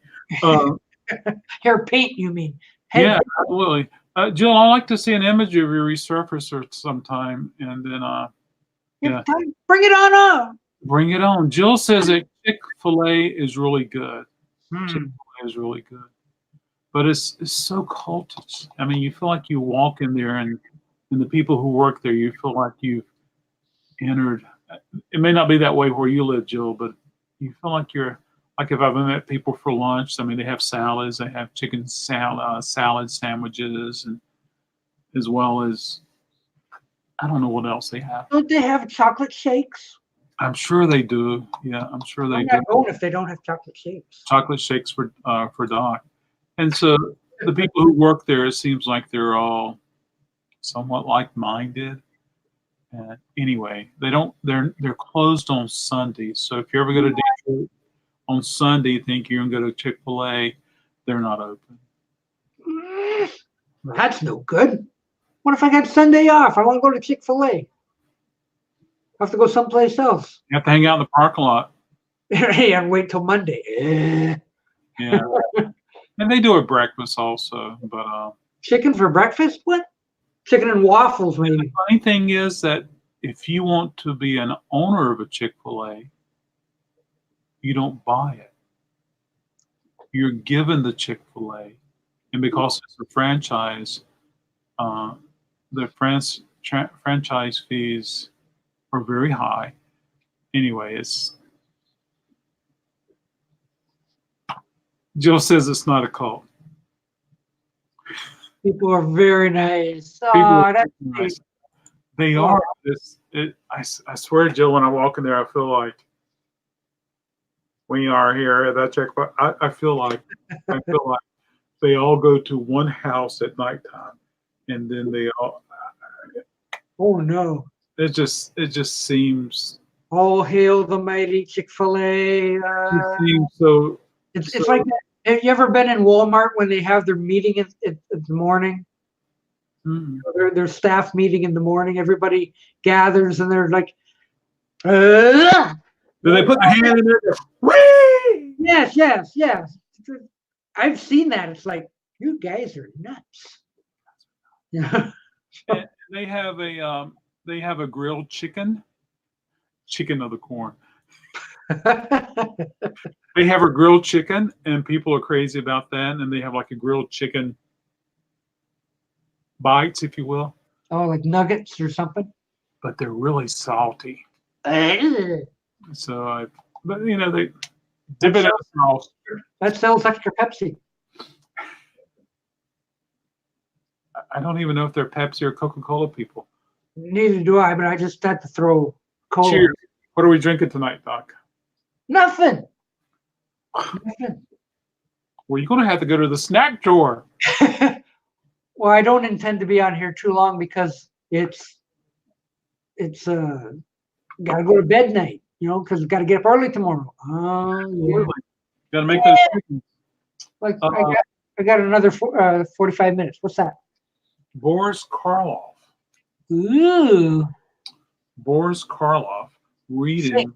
Hair paint, you mean? Yeah, absolutely. Jill, I'd like to see an image of your resurfacer sometime, and then yeah, bring it on up. Bring it on. Jill says that Chick-fil-A is really good. Chick-fil-A is really good, but it's so cultish. I mean, you feel like you walk in there and the people who work there, you feel like you've entered. It may not be that way where you live, Jill, but you feel like you're like if I've met people for lunch. I mean, they have salads, they have chicken salad sandwiches, and as well as I don't know what else they have. Don't they have chocolate shakes? I'm sure they do. Yeah, I'm sure they do. I'm not going if they don't have chocolate shakes. Chocolate shakes for Doc, and so the people who work there, it seems like they're all somewhat like-minded. And anyway, they're closed on Sundays. So if you ever go to Detroit on Sunday, think you're gonna go to Chick-fil-A, they're not open. That's no good. What if I got Sunday off? I want to go to Chick-fil-A. I have to go someplace else. You have to hang out in the parking lot. And wait till Monday. Yeah, and they do a breakfast also, but chicken for breakfast? What? Chicken and waffles, maybe. The funny thing is that if you want to be an owner of a Chick-fil-A, you don't buy it. You're given the Chick-fil-A, and because it's a franchise, the franchise fees are very high. Anyway, Jill says it's not a cult. People are very nice. That's nice. They are. I swear, Jill, when I walk in there, I feel like we are here at that check. I feel like they all go to one house at nighttime, and then they all. Oh no! It just seems. All hail the mighty Chick-fil-A. It seems so. It's like. Have you ever been in Walmart when they have their meeting in the morning? Mm-hmm. Their staff meeting in the morning. Everybody gathers and they're like, do they put their hand in there? Whee! Yes. I've seen that. It's like, you guys are nuts. Yeah. And they have a grilled chicken of the corn. They have a grilled chicken, and people are crazy about that. And they have like a grilled chicken bites, if you will. Oh, like nuggets or something. But they're really salty. So, but you know, they dip it in sauce. That sells extra Pepsi. I don't even know if they're Pepsi or Coca-Cola people. Neither do I, but I just had to throw cola. Cheers. What are we drinking tonight, Doc? Nothing. Nothing. Well, you're going to have to go to the snack drawer. Well, I don't intend to be on here too long because it's gotta go to bed night, because got to get up early tomorrow. Oh yeah. Got to make those chickens. Like I got another 45 minutes. What's that? Boris Karloff. Ooh. Boris Karloff reading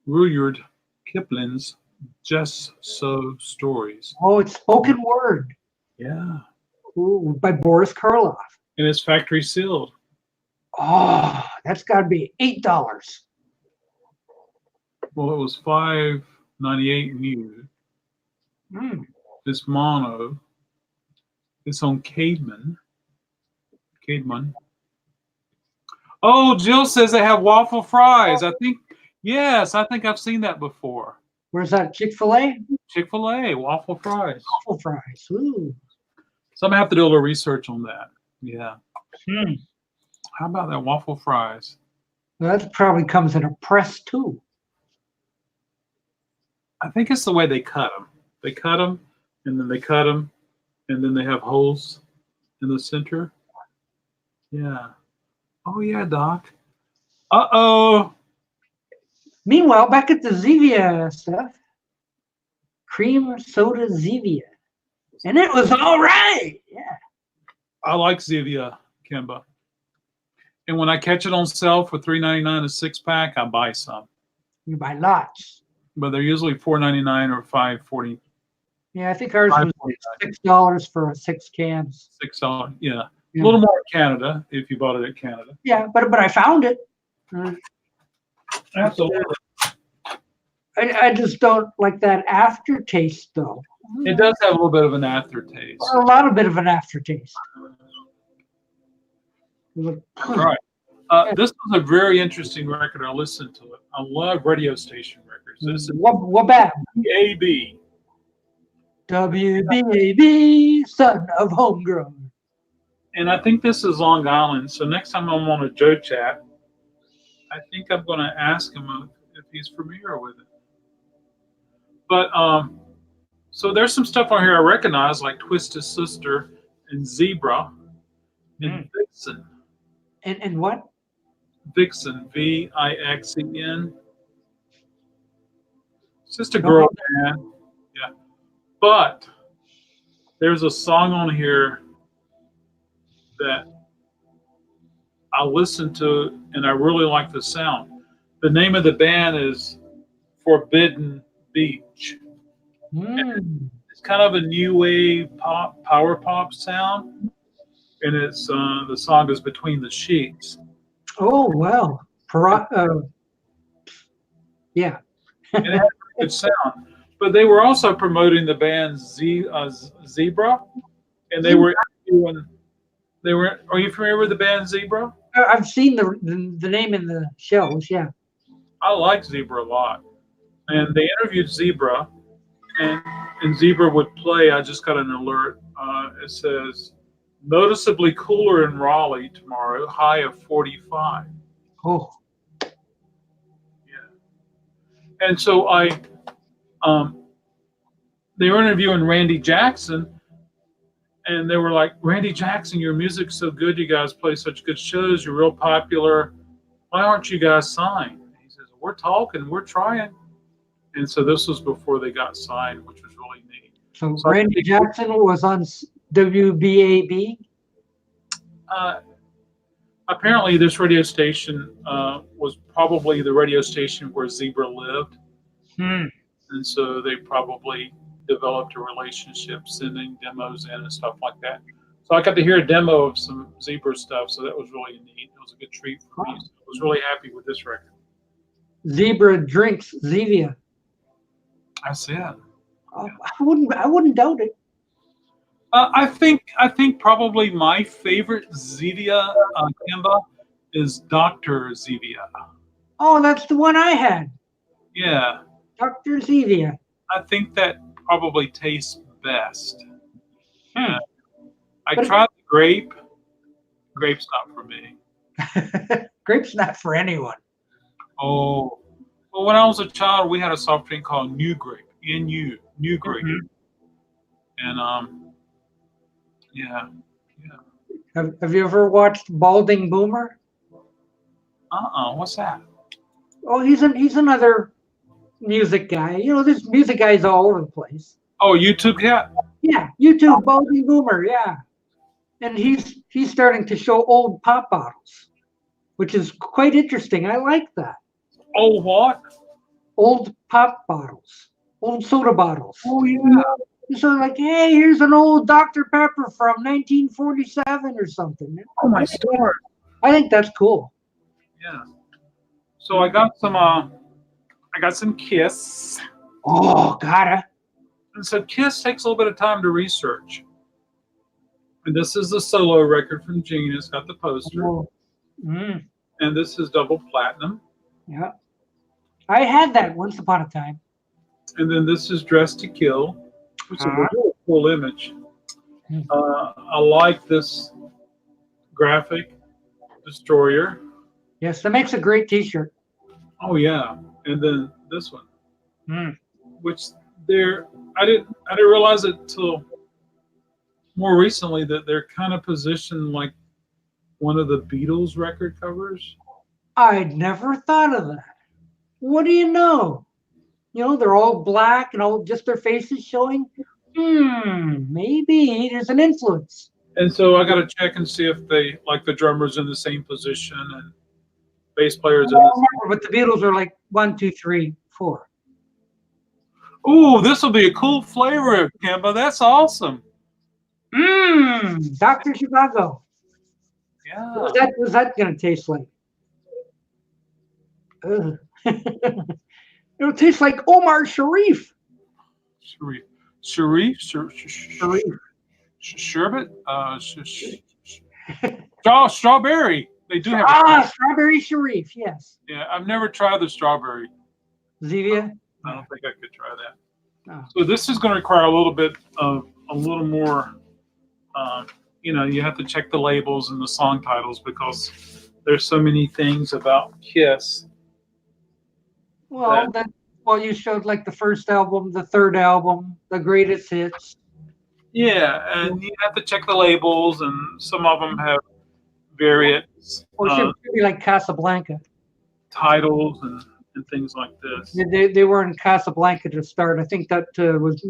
Rudyard Kipling's Just So Stories. Oh, it's spoken word. Yeah. Ooh, by Boris Karloff. And it's factory sealed. Oh, that's got to be $8. Well, it was $5.98 new. This mono. It's on Cademan. Oh, Jill says they have waffle fries. I think I've seen that before. Where's that? Chick-fil-A? Chick-fil-A, waffle fries. Waffle fries. Ooh. So I'm gonna have to do a little research on that. Yeah. Hmm. How about that waffle fries? Well, that probably comes in a press too. I think it's the way they cut them. They cut them, and then they cut them, and then they have holes in the center. Yeah. Oh yeah, Doc. Uh-oh. Meanwhile, back at the Zevia stuff, cream soda Zevia, and it was all right. Yeah. I like Zevia, Kimba. And when I catch it on sale for $3.99 a 6-pack, I buy some. You buy lots. But they're usually $4.99 or $5.40. Yeah, I think ours was $6 for 6 cans. $6, yeah. A little more in Canada if you bought it at Canada. Yeah, but I found it. Absolutely. I just don't like that aftertaste, though. It does have a little bit of an aftertaste. A lot of bit of an aftertaste. Right. This was a very interesting record. I listened to it. I love radio station records. This is What bad? WBAB. WBAB, son of homegrown. And I think this is Long Island. So next time I'm on a Joe Chat, I think I'm going to ask him if he's familiar with it. But so there's some stuff on here I recognize, like Twisted Sister and Zebra and Vixen. And what? Vixen, Vixen. It's just a girl band. Yeah. But there's a song on here that I listened to and I really like the sound. The name of the band is Forbidden Beach. It's kind of a new wave pop, power pop sound. And it's the song is Between the Sheets. Oh, well. Yeah. And it has a good sound. But they were also promoting the band Zebra. And they were doing, are you familiar with the band Zebra? I've seen the name in the shows, yeah. I like Zebra a lot. And they interviewed Zebra, and Zebra would play. I just got an alert. It says, noticeably cooler in Raleigh tomorrow, high of 45. Oh. Yeah. And so they were interviewing Randy Jackson, and they were like, Randy Jackson, your music's so good. You guys play such good shows. You're real popular. Why aren't you guys signed? He says, we're talking. We're trying. And so this was before they got signed, which was really neat. So Randy Jackson was on WBAB? Apparently, this radio station was probably the radio station where Zebra lived. And so they probably developed a relationship, sending demos in and stuff like that. So I got to hear a demo of some Zebra stuff, so that was really neat. It was a good treat for me. So I was really happy with this record. Zebra drinks Zevia. That's it. I wouldn't doubt it. I think probably my favorite Zevia, Kimba, is Dr. Zevia. Oh, that's the one I had. Yeah. Dr. Zevia. I think that probably tastes best. I tried the grape. Grape's not for me. Grape's not for anyone. Oh, well, when I was a child, we had a soft drink called New Grape, N-U, New Grape, Mhm. and yeah, Have you ever watched Balding Boomer? what's that? Oh, he's another music guy. You know, there's music guys all over the place. Oh, YouTube cat. Yeah, YouTube Balding Boomer. Yeah, and he's starting to show old pop bottles, which is quite interesting. I like that. Oh, what? Old pop bottles, old soda bottles. Oh, yeah. So like, hey, here's an old Dr. Pepper from 1947 or something. Oh, my store. I think that's cool. Yeah. So I got some Kiss. Oh, gotta. And so Kiss takes a little bit of time to research. And this is the solo record from Gene. It's got the poster. Oh. Mm, And this is double platinum. yeah. I had that once upon a time. And then this is Dressed to Kill. It's a really cool image. Hmm. I like this graphic, Destroyer. Yes, that makes a great T-shirt. Oh yeah, and then this one, Mm. which I didn't realize it till more recently that they're kind of positioned like one of the Beatles record covers. I'd never thought of that. What do you know? You know, they're all black and all just their faces showing. Maybe there's an influence. And so I got to check and see if they like the drummers in the same position and bass players in I the don't remember, but the Beatles are like 1, 2, 3, 4. Ooh, this will be a cool flavor, Kimba. That's awesome. Dr. Chicago. Yeah. What's that gonna taste like? Ugh. It'll taste like Omar Sharif. Sharif? Sharif. Sherbet? Strawberry. They do have. Strawberry Sharif. Yes. Yeah, I've never tried the strawberry. Zevia. I don't think I could try that. Oh. So this is going to require a little bit of a little more. You have to check the labels and the song titles because there's so many things about Kiss. Well, you showed like the first album, the third album, the greatest hits. Yeah, and you have to check the labels, and some of them have various Or it should be like Casablanca. titles and things like this. They were in Casablanca to start. I think that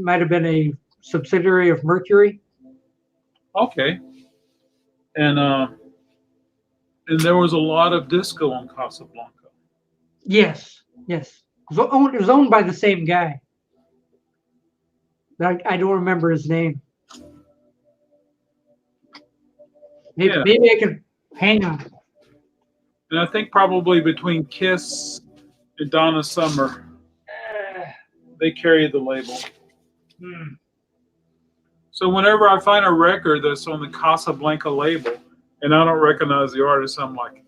might have been a subsidiary of Mercury. Okay. And there was a lot of disco on Casablanca. Yes. It was owned by the same guy. I don't remember his name. Maybe I can hang on. And I think probably between Kiss and Donna Summer, they carry the label. So whenever I find a record that's on the Casablanca label and I don't recognize the artist, I'm like,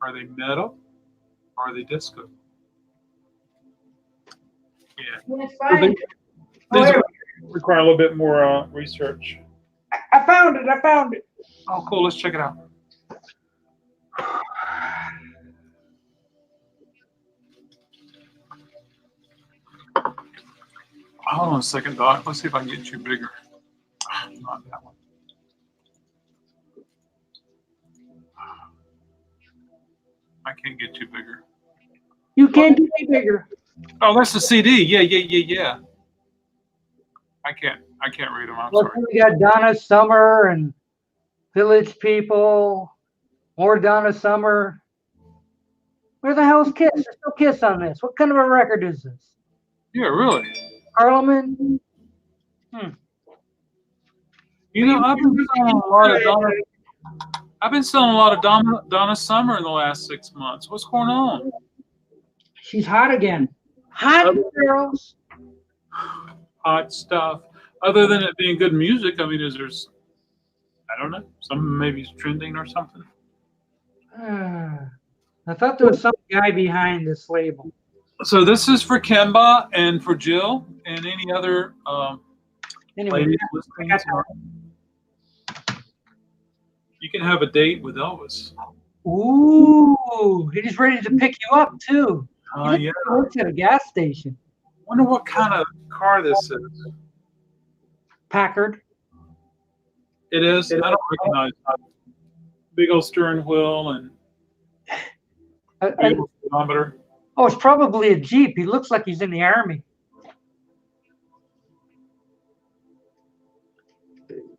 are they metal or are they disco? Yeah. These require a little bit more research. I found it. Oh, cool. Let's check it out. Hold on a second, Doc. Let's see if I can get you bigger. Not that one. I can't get you bigger. You can't get me bigger. Oh, that's the CD. Yeah. I can't read them. I'm sorry. We got Donna Summer and Village People. More Donna Summer. Where the hell's Kiss? There's no Kiss on this. What kind of a record is this? Yeah, really. Parliament? You know, I've been selling a lot of Donna Summer in the last 6 months. What's going on? She's hot again. Hot girls. Hot stuff. Other than it being good music, I mean, I don't know, some maybe it's trending or something. I thought there was some guy behind this label. So this is for Kimba and for Jill and any other Anyway, ladies listening. You can have a date with Elvis. Ooh, he's ready to pick you up too. He looks Yeah. like he works at a gas station. Wonder what kind of car this is. Packard. It is. I don't recognize it. Big old steering wheel and big old speedometer. Oh, it's probably a Jeep. He looks like he's in the army.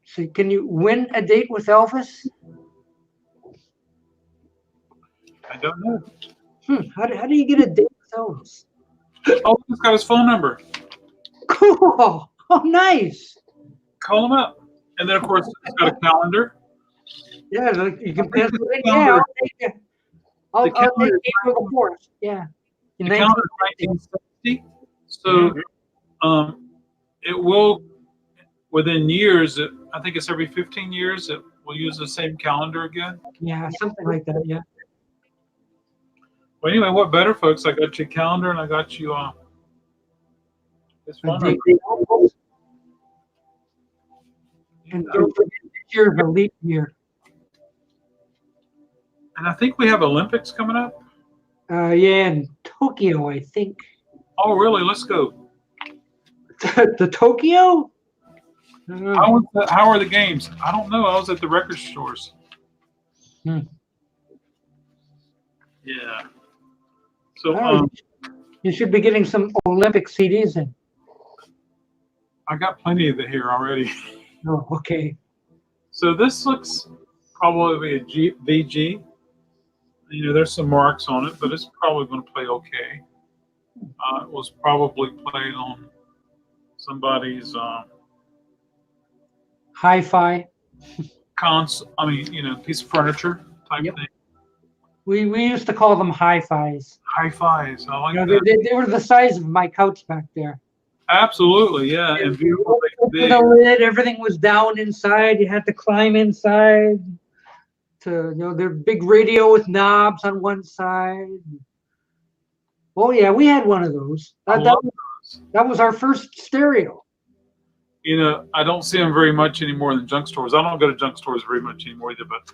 So can you win a date with Elvis? I don't know. How do you get a date with Elvis? Oh, he's got his phone number. Cool. Oh, nice. Call him up. And then, of course, it's got a calendar. Yeah, like you can pencil it in. Yeah, calendar- I'll take it. I'll take calendar- April the 4th. Yeah. In The calendar is 1960. So it will, within years, I think it's every 15 years, it will use the same calendar again. Yeah, something like that. Yeah. Well, anyway, what better, folks? I got you a calendar and I got you his A phone date number. with Elvis. And don't forget this year is a leap year. And I think we have Olympics coming up. Yeah, in Tokyo, I think. Oh, really? Let's go. The Tokyo? How are the games? I don't know. I was at the record stores. Hmm. Yeah. So You should be getting some Olympic CDs in. I got plenty of it here already. Oh, okay. So this looks probably a VG. You know, there's some marks on it, but it's probably going to play okay. It was probably played on somebody's Hi-fi. piece of furniture type Yep. thing. We used to call them hi-fis. Hi-fis. I like You know, that. they were the size of my couch back there. Absolutely, yeah. And beautiful. Open the lid, everything was down inside. You had to climb inside to, their big radio with knobs on one side. Oh yeah, we had one of those. That was our first stereo. You know, I don't see them very much anymore in junk stores. I don't go to junk stores very much anymore either. But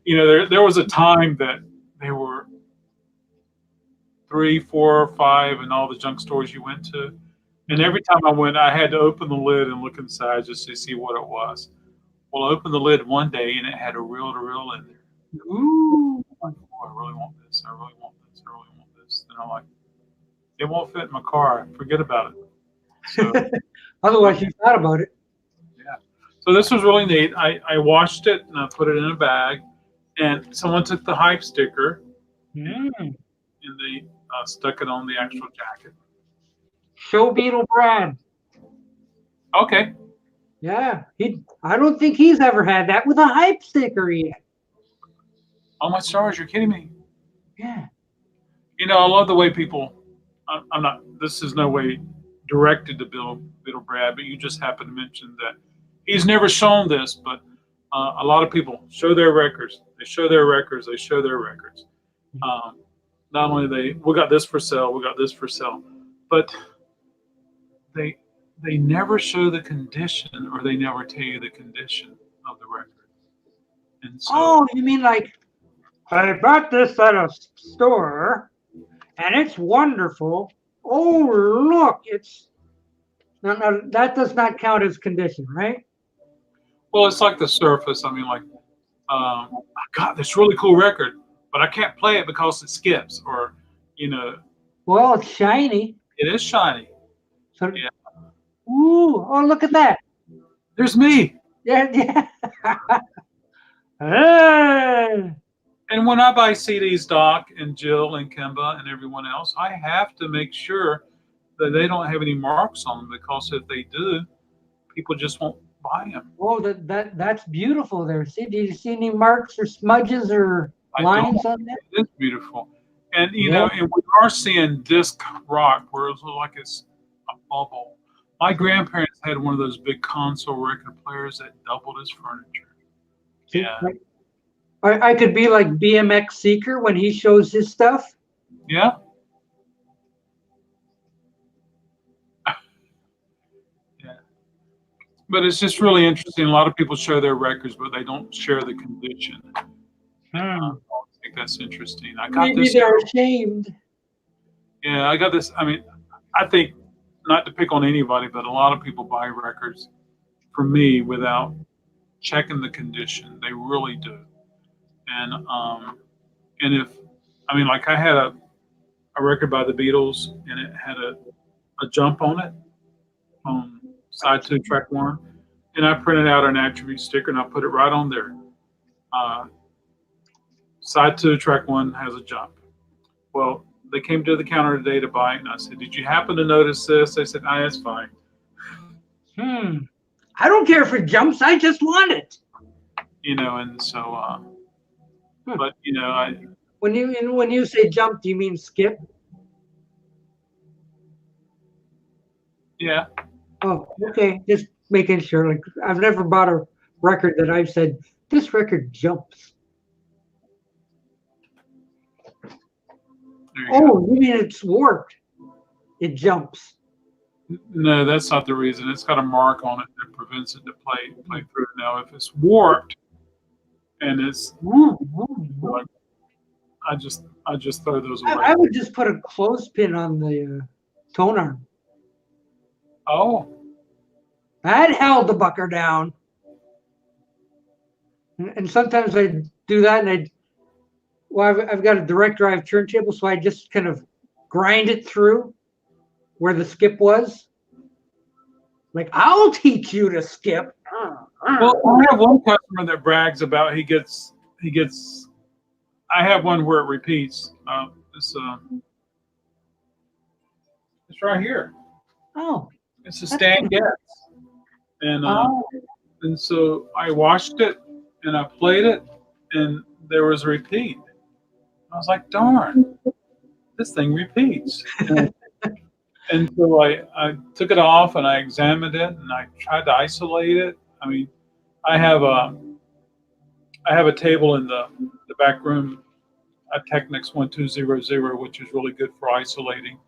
you know, there was a time that they were 3, 4, 5 in all the junk stores you went to. And every time I went, I had to open the lid and look inside just to see what it was. Well, I opened the lid one day and it had a reel-to-reel in there. Ooh. I'm like, oh, I really want this. I really want this. I really want this. And I'm like, it won't fit in my car. Forget about it. So, Otherwise, you thought about it. yeah. So this was really neat. I washed it and I put it in a bag. And someone took the hype sticker and they stuck it on the actual jacket. Show Beetle Brad. Okay. Yeah, I don't think he's ever had that with a hype sticker yet. Oh my stars, you're kidding me. Yeah. You know, I love the way people, I'm not, this is no way directed to Beetle Brad, but you just happen to mention that he's never shown this, but a lot of people show their records. They show their records. They show their records. Not only we got this for sale, we got this for sale, but they never show the condition, or they never tell you the condition of the record. And so, Oh, you mean like, I bought this at a store, and it's wonderful. Oh, look, it's no, that does not count as condition, right? well, it's like the surface. I mean, like, I got this really cool record, but I can't play it because it skips, or, you know, Well, it's shiny. it is shiny. So, Yeah. ooh, oh, look at that. There's me. Yeah, yeah. Hey. And when I buy CDs, Doc and Jill and Kimba and everyone else, I have to make sure that they don't have any marks on them, because if they do, people just won't buy them. Oh, that's beautiful there. See, do you see any marks or smudges or I lines don't. on that? It is beautiful. And, you know, and we are seeing disc rock where it's like it's a bubble. My grandparents had one of those big console record players that doubled as furniture. Yeah. I could be like BMX Seeker when he shows his stuff. Yeah. Yeah. But it's just really interesting. A lot of people show their records, but they don't share the condition. think that's interesting. I got Maybe this. they're ashamed. Yeah, I got this. I mean, I think not to pick on anybody, but a lot of people buy records from me without checking the condition. They really do. And if I mean, like I had a record by the Beatles, and it had a jump on it, side two, track one, and I printed out an attribute sticker and I put it right on there. Side two, track one has a jump. Well, they came to the counter today to buy it, and I said, "Did you happen to notice this?" They said, "Ah, it's fine." I don't care if it jumps. I just want it. You know, and so, but you know, When you say jump, do you mean skip? yeah. Oh, okay. Just making sure. Like I've never bought a record that I've said this record jumps. There you go. Oh, you mean it's warped? It jumps. No, that's not the reason. It's got a mark on it that prevents it to play through. Now, if it's warped and it's like, I just throw those away. I would just put a clothespin on the tone arm. Oh, That held the bucker down. And sometimes I do that, and I've got a direct drive turntable, so I just kind of grind it through where the skip was. Like, I'll teach you to skip. well, I have one customer that brags about he gets. I have one where it repeats. It's right here. Oh, It's a Stan Getz, and so I watched it and I played it, and there was a repeat. I was like, darn, this thing repeats. And so I took it off and I examined it and I tried to isolate it. I mean, I have a table in the back room, a Technics 1200, which is really good for isolating.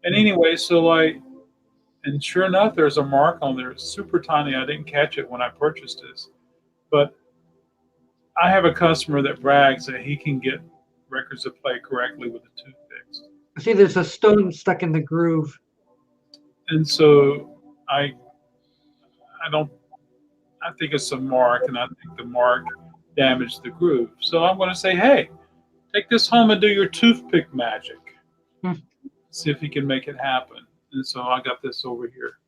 And anyway, and sure enough, there's a mark on there. It's super tiny. I didn't catch it when I purchased this, but I have a customer that brags that he can get records to play correctly with a toothpicks. see, there's a stone stuck in the groove. And so I think it's a mark, and I think the mark damaged the groove. So I'm going to say, hey, take this home and do your toothpick magic. See if he can make it happen. And so I got this over here.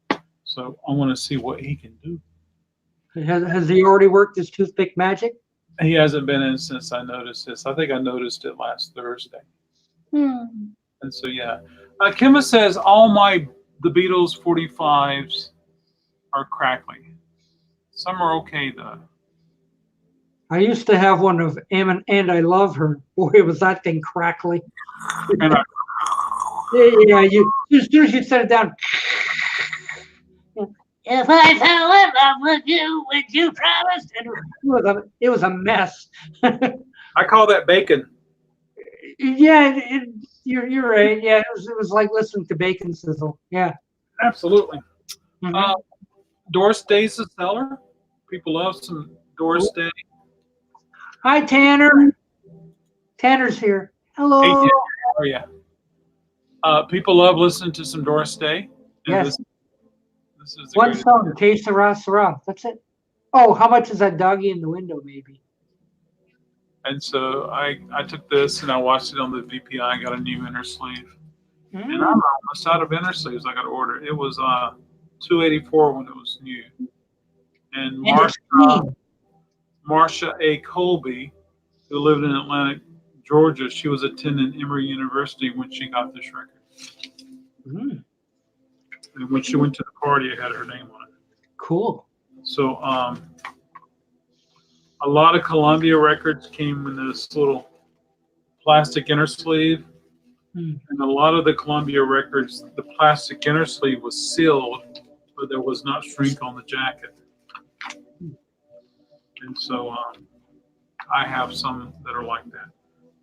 So I want to see what he can do. Has he already worked his toothpick magic? He hasn't been in since I noticed this. I think I noticed it last Thursday. And so, yeah. Kimma says the Beatles 45s are crackly. Some are okay, though. I used to have one of And I Love Her. Boy, was that thing crackly. And Yeah, as soon as you set it down. If I fell in love with you, would you promise? And it was a mess. I call that bacon. Yeah, you're right. Yeah, it was like listening to bacon sizzle. Yeah. Absolutely. Mhm. Doris Day's the seller. People love some Doris Day. Hi, Tanner. Tanner's here. Hello. Hey, Tanner, how are you? People love listening to some Doris Day. And Yes. This is the One greatest. song, Que Sera Sera. That's it. Oh, how much is that doggy in the window, maybe? And so I took this and I watched it on the VPI. I got a new inner sleeve. And I'm almost out of inner sleeves I got to order. It was $284 when it was new. And Marsha A. Colby, who lived in Atlanta, Georgia, she was attending Emory University when she got this record. And when she went to the party, it had her name on it. Cool. So a lot of Columbia records came in this little plastic inner sleeve. And a lot of the Columbia records, the plastic inner sleeve was sealed, but there was not shrink on the jacket. And so I have some that are like that.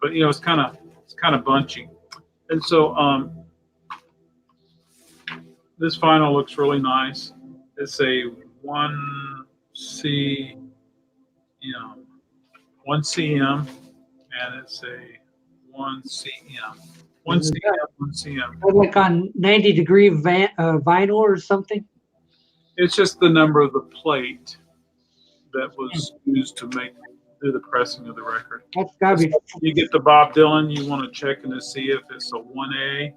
But you know, it's kind of bunchy. And so this vinyl looks really nice. It's a 1 CM, and it's a 1 cm. 1 cm, 1 cm. Like on 90-degree vinyl or something? It's just the number of the plate that was used to do the pressing of the record. That's gotta be. You get to Bob Dylan, you want to check and to see if it's a 1A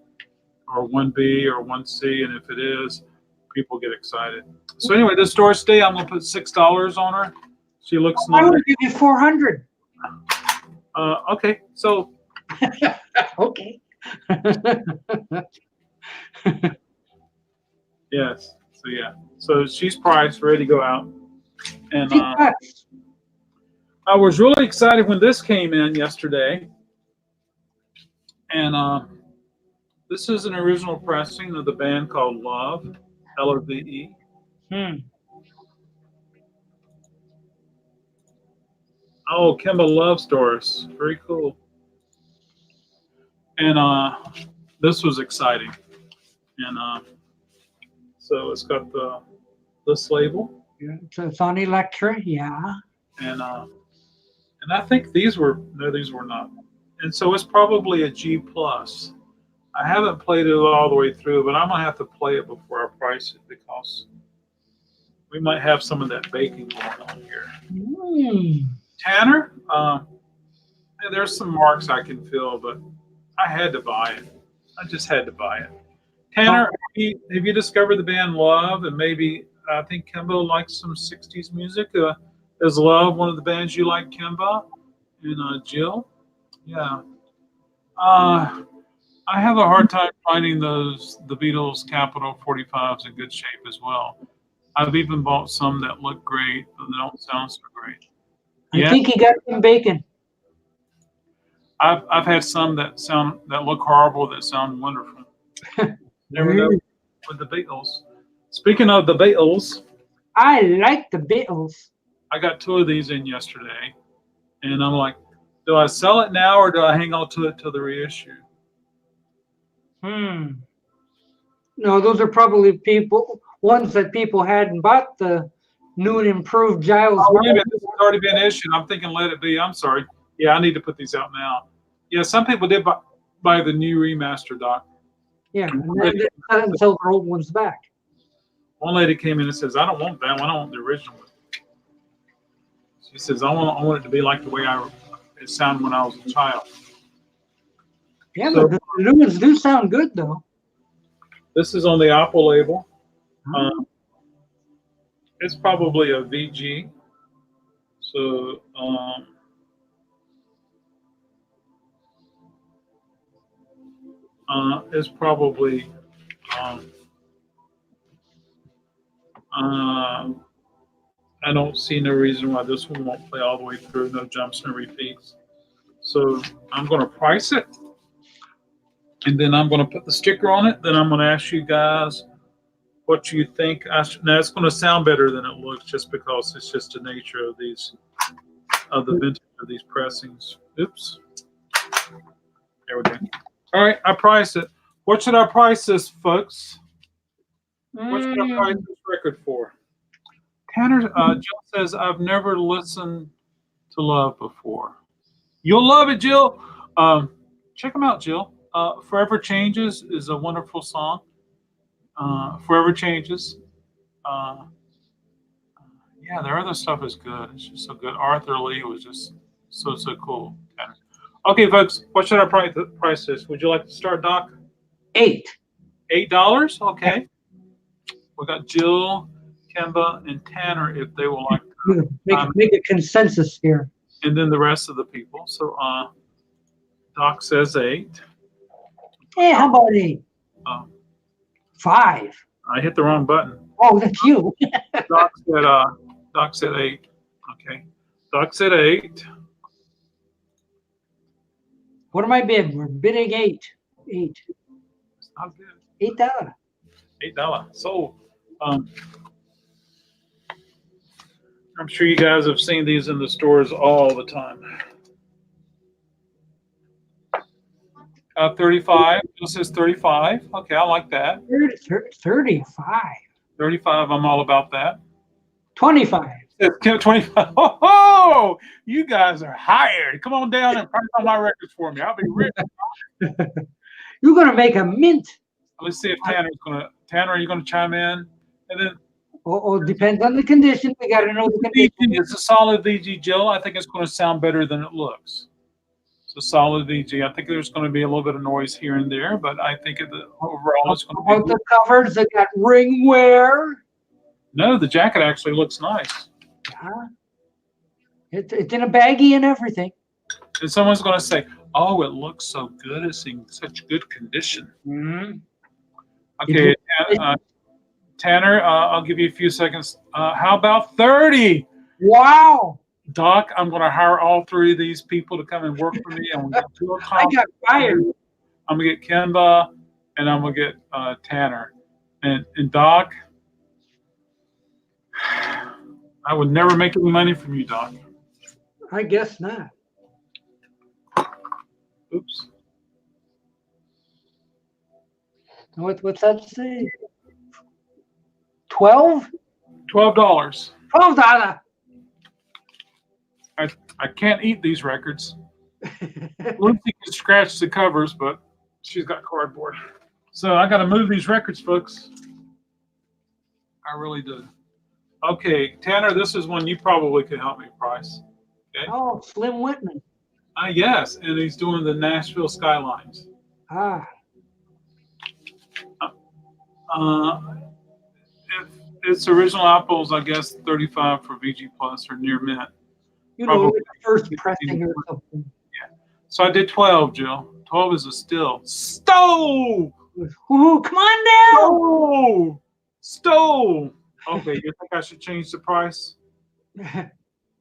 or 1B or 1C, and if it is, people get excited. So anyway, this Doris Day, I'm gonna put $6 on her. She looks I nice. would give you 400. Okay, so Okay. yes, so yeah, so she's priced, ready to go out, and $50. I was really excited when this came in yesterday, and this is an original pressing of the band called Love, Love. Oh, Kimba loves Doris. Very cool. And this was exciting. And so it's got this label. Yeah, so it's on Electra, yeah. And I think these were not. And so it's probably a G plus. I haven't played it all the way through, but I'm gonna have to play it before I price it because we might have some of that baking going on here. Tanner, there's some marks I can feel, but I had to buy it. I just had to buy it. Tanner, have you discovered the band Love? And maybe I think Kimba likes some 60s music. Is Love one of the bands you like, Kimba? And Jill? Yeah. I have a hard time finding the Beatles Capitol 45s in good shape as well. I've even bought some that look great, but they don't sound so great. I think he got some bacon. I've had some that look horrible that sound wonderful. Never know with the Beatles. Speaking of the Beatles, I like the Beatles. I got 2 of these in yesterday, and I'm like, do I sell it now or do I hang on to it till the reissue? No, those are probably ones that people hadn't bought the new and improved Giles. Oh, wait a minute, this has already been issued. I'm thinking let it be. I'm sorry. Yeah, I need to put these out now. Yeah, some people did buy the new remaster, Doc. Yeah, and then they cut and sell their old ones back. One lady came in and says, I don't want that one. I want the original one. She says, I want it to be like the way it sounded when I was a child. Yeah, but the new ones do sound good, though. This is on the Apple label. It's probably a VG. So, it's probably, I don't see no reason why this one won't play all the way through, no jumps, no repeats. So I'm going to price it, and then I'm going to put the sticker on it. Then I'm going to ask you guys what you think. Now it's going to sound better than it looks just because it's just the nature of the vintage of these pressings. Oops. There we go. All right, I priced it. What should I price this, folks? What should I price this record for? Tanner, Jill says, I've never listened to Love before. You'll love it, Jill. Check them out, Jill. Forever Changes is a wonderful song. Forever Changes. Yeah, their other stuff is good. It's just so good. Arthur Lee was just so cool. Tanner. Okay, folks, what should I price this? Would you like to start, Doc? $8. $8? Okay. We got Jill, Kimba, and Tanner if they will like to. Make a consensus here. And then the rest of the people. So Doc says 8. Hey, how about 8? 5. I hit the wrong button. Oh, that's you. Doc said 8. Okay. Doc said 8. What am I bidding? We're bidding 8. 8. It's not good. $8. $8. So I'm sure you guys have seen these in the stores all the time. 35. This says 35. Okay, I like that. 35. 35. I'm all about that. 25. 25. Oh, you guys are hired. Come on down and price on my records for me. I'll be rich. You're gonna make a mint. Let's see if Tanner, are you gonna chime in? And then Depends on the condition. We gotta know the condition. it's a solid VG, Jill. I think it's gonna sound better than it looks. It's a solid VG. I think there's gonna be a little bit of noise here and there, but I think overall it's gonna be About the covers that got ring wear. No, the jacket actually looks nice. Yeah. It's in a baggie and everything. And someone's gonna say, "Oh, it looks so good. It's in such good condition." Mm-hmm. Okay, Tanner, I'll give you a few seconds. How about 30? Wow. Doc, I'm going to hire all three of these people to come and work for me. I'm going to get two I got fired. I'm going to get Kimba, and I'm going to get Tanner. And Doc, I would never make any money from you, Doc. I guess not. Oops. What's that say? 12? $12. $12. I can't eat these records. Lucy can scratch the covers, but she's got cardboard. So I got to move these records, folks. I really do. Okay, Tanner, this is one you probably could help me price. Okay. Oh, Slim Whitman. Yes, and he's doing the Nashville Skylines. Ah. If it's original apples, I guess 35 for VG Plus or near mint. You know, like first pressing or something. Yeah. So I did 12, Jill. 12 is a still. Stove! Ooh, come on down! Stove! Okay, you think I should change the price?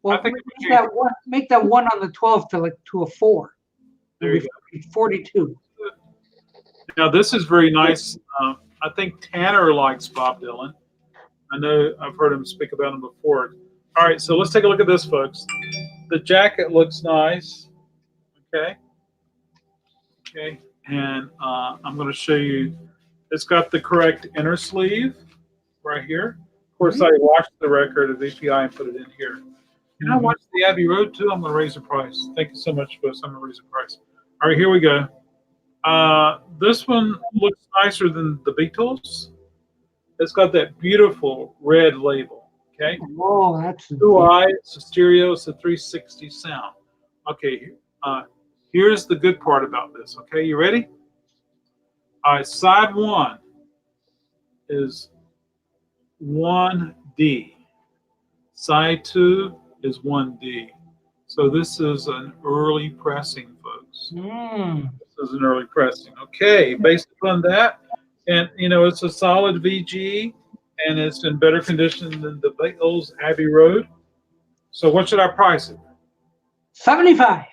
Well, I think make that one on the 12 to a 4. There you go. 42. Now this is very nice. I think Tanner likes Bob Dylan. I know I've heard him speak about him before. All right, so let's take a look at this, folks. The jacket looks nice. Okay. Okay, and I'm going to show you. It's got the correct inner sleeve right here. Of course, I watched the record of API and put it in here. And I watched the Abbey Road too. I'm going to raise the price. Thank you so much, folks. I'm going to raise the price. All right, here we go. This one looks nicer than the Beatles. It's got that beautiful red label. Okay. Oh, that's 2i. It's a stereo. It's a 360 sound. Okay. Here's the good part about this. Okay, you ready? All right. Side 1 is 1D. Side 2 is 1D. So this is an early pressing, folks. This is an early pressing. Okay, based upon that, and you know, it's a solid VG, and it's in better condition than the Beatles Abbey Road. So what should I price it? 75.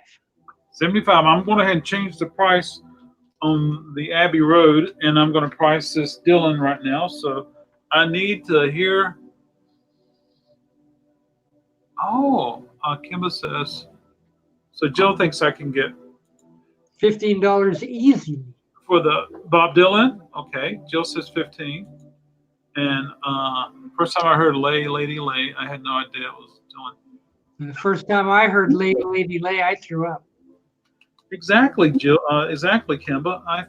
75. I'm going to ahead and change the price on the Abbey Road, and I'm going to price this Dylan right now. So I need to hear. Oh, Kimba says. So Jill thinks I can get $15 easy for the Bob Dylan. Okay, Jill says 15. And first time I heard Lady Lay, I had no idea it was Dylan. The first time I heard Lady Lay, I threw up. Exactly, Jill. Exactly, Kimba. I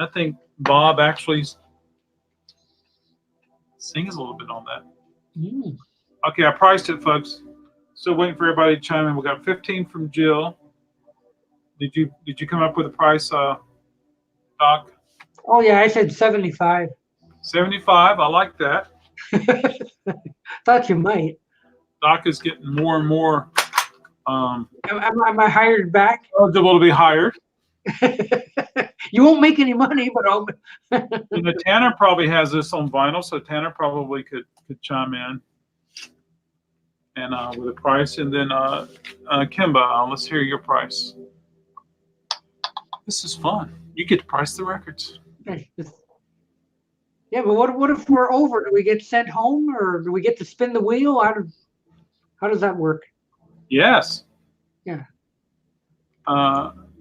think Bob actually sings a little bit on that. Okay, I priced it, folks. Still waiting for everybody to chime in. We got 15 from Jill. Did you come up with a price, Doc? Oh yeah, I said 75. 75. I like that. Thought you might. Doc is getting more and more am I hired back? eligible to be hired. You won't make any money, but I'll. You know, Tanner probably has this on vinyl, so Tanner probably could chime in and with a price. And then Kimba, let's hear your price. This is fun. You get to price the records. Yeah, but what if we're over? Do we get sent home, or do we get to spin the wheel? How does that work? Yes. Yeah.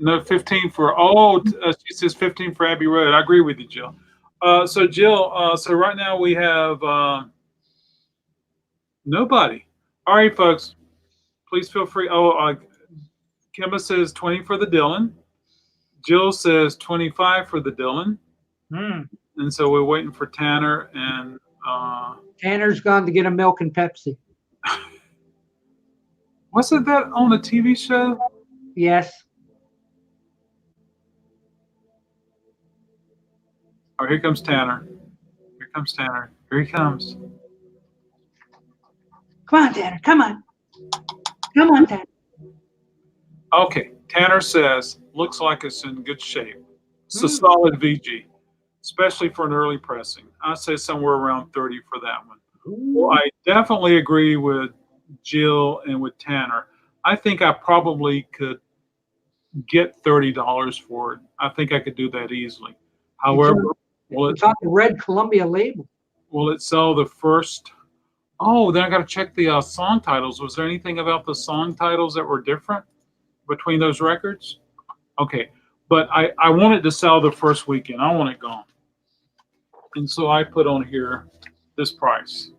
No, 15 for she says 15 for Abbey Road. I agree with you, Jill. So Jill, so right now we have nobody. All right, folks. Please feel free. Kimba says 20 for the Dylan. Jill says 25 for the Dylan. And so we're waiting for Tanner and Tanner's gone to get a milk and Pepsi. wasn't that on a TV show? Yes. Oh, here comes Tanner. Here comes Tanner. Here he comes. Come on, Tanner. Come on. Come on, Tanner. Okay. Tanner says, looks like it's in good shape. It's a solid VG, especially for an early pressing. I'd say somewhere around 30 for that one. Well, I definitely agree with Jill and with Tanner. I think I probably could get $30 for it. I think I could do that easily. However, it's on the red Columbia label. Will it sell the first? Oh, then I got to check the song titles. Was there anything about the song titles that were different between those records? Okay, but I want it to sell the first weekend. I want it gone. And so I put on here this price.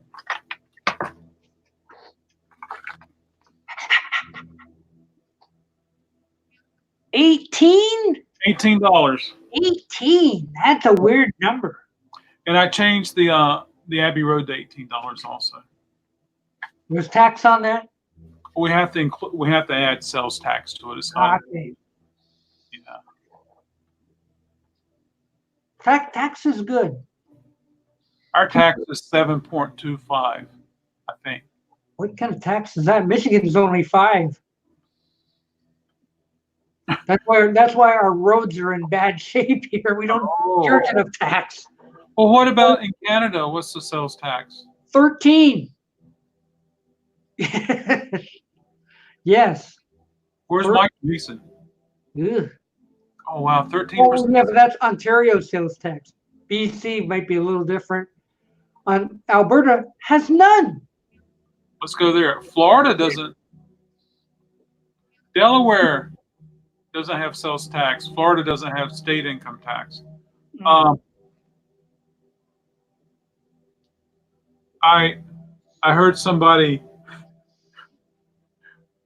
$18? $18. 18. That's a weird number. And I changed the Abbey Road to $18 also. There's tax on that? We have to add sales tax to it. It's not. Okay. Yeah. Tax is good. Our tax is 7.25, I think. What kind of tax is that? Michigan's only 5. That's why our roads are in bad shape here. We don't charge enough tax. Well, what about in Canada? What's the sales tax? 13. Yes. Where's Mike Gleason? Ugh. Oh wow, 13%. Oh, yeah, but that's Ontario sales tax. BC might be a little different. Alberta has none. Let's go there. Florida doesn't. Delaware doesn't have sales tax. Florida doesn't have state income tax. I heard somebody.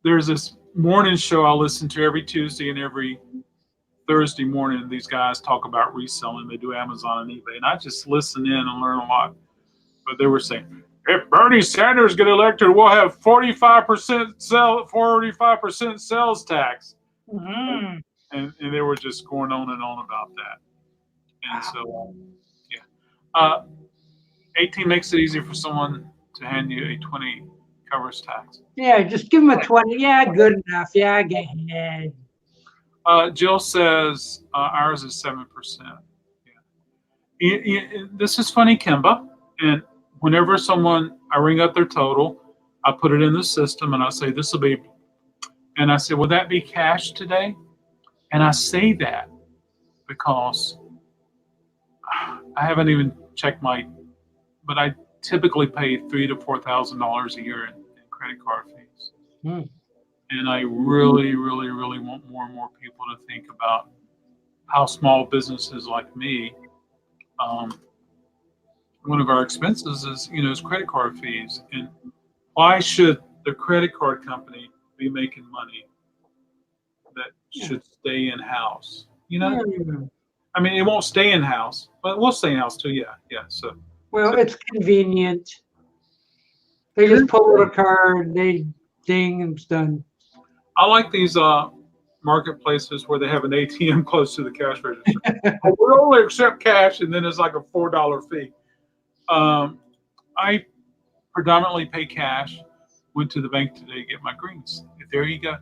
There's this morning show I listen to every Tuesday and every Thursday morning. These guys talk about reselling. They do Amazon and eBay, and I just listen in and learn a lot. But they were saying, if Bernie Sanders get elected, we'll have 45% sales tax. Mm-hmm. And they were just going on and on about that. And so, yeah. 18 makes it easier for someone to hand you a 20 covers tax. Yeah, just give them a 20. Yeah, good enough. Yeah, go ahead. Jill says ours is 7%. Yeah. This is funny, Kimba. And whenever I ring up their total, I put it in the system and I say, this will be, and I say, will that be cash today? And I say that because I haven't even checked but I typically pay $3,000 to $4,000 a year in credit card fees. And I really, really, really want more and more people to think about how small businesses like me, one of our expenses is credit card fees. And why should the credit card company be making money that should stay in-house? I mean, it won't stay in-house, but we'll stay in-house too. Yeah. So. Well, it's convenient. They just pull out a card, they ding, and it's done. I like these marketplaces where they have an ATM close to the cash register. We only accept cash, and then it's like a $4 fee. I predominantly pay cash. Went to the bank today to get my greens. There you go.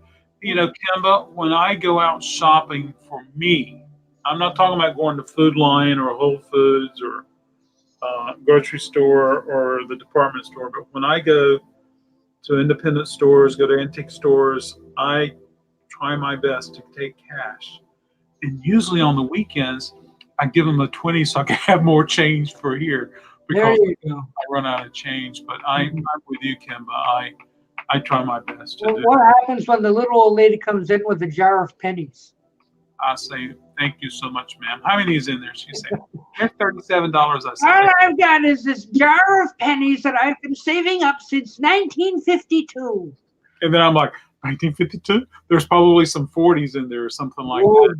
Kimba, when I go out shopping for me, I'm not talking about going to Food Lion or Whole Foods or grocery store or the department store, but when I go to independent stores, go to antique stores, I try my best to take cash. And usually on the weekends, I give them a 20 so I can have more change for here because I run out of change. But I'm with you, Kimba. I try my best to do. What happens when the little old lady comes in with a jar of pennies? I say, Thank you so much, ma'am. How many is in there? She said, there's $37. I said, All I've got is this jar of pennies that I've been saving up since 1952. and then I'm like, 1952? There's probably some 40s in there or something like that.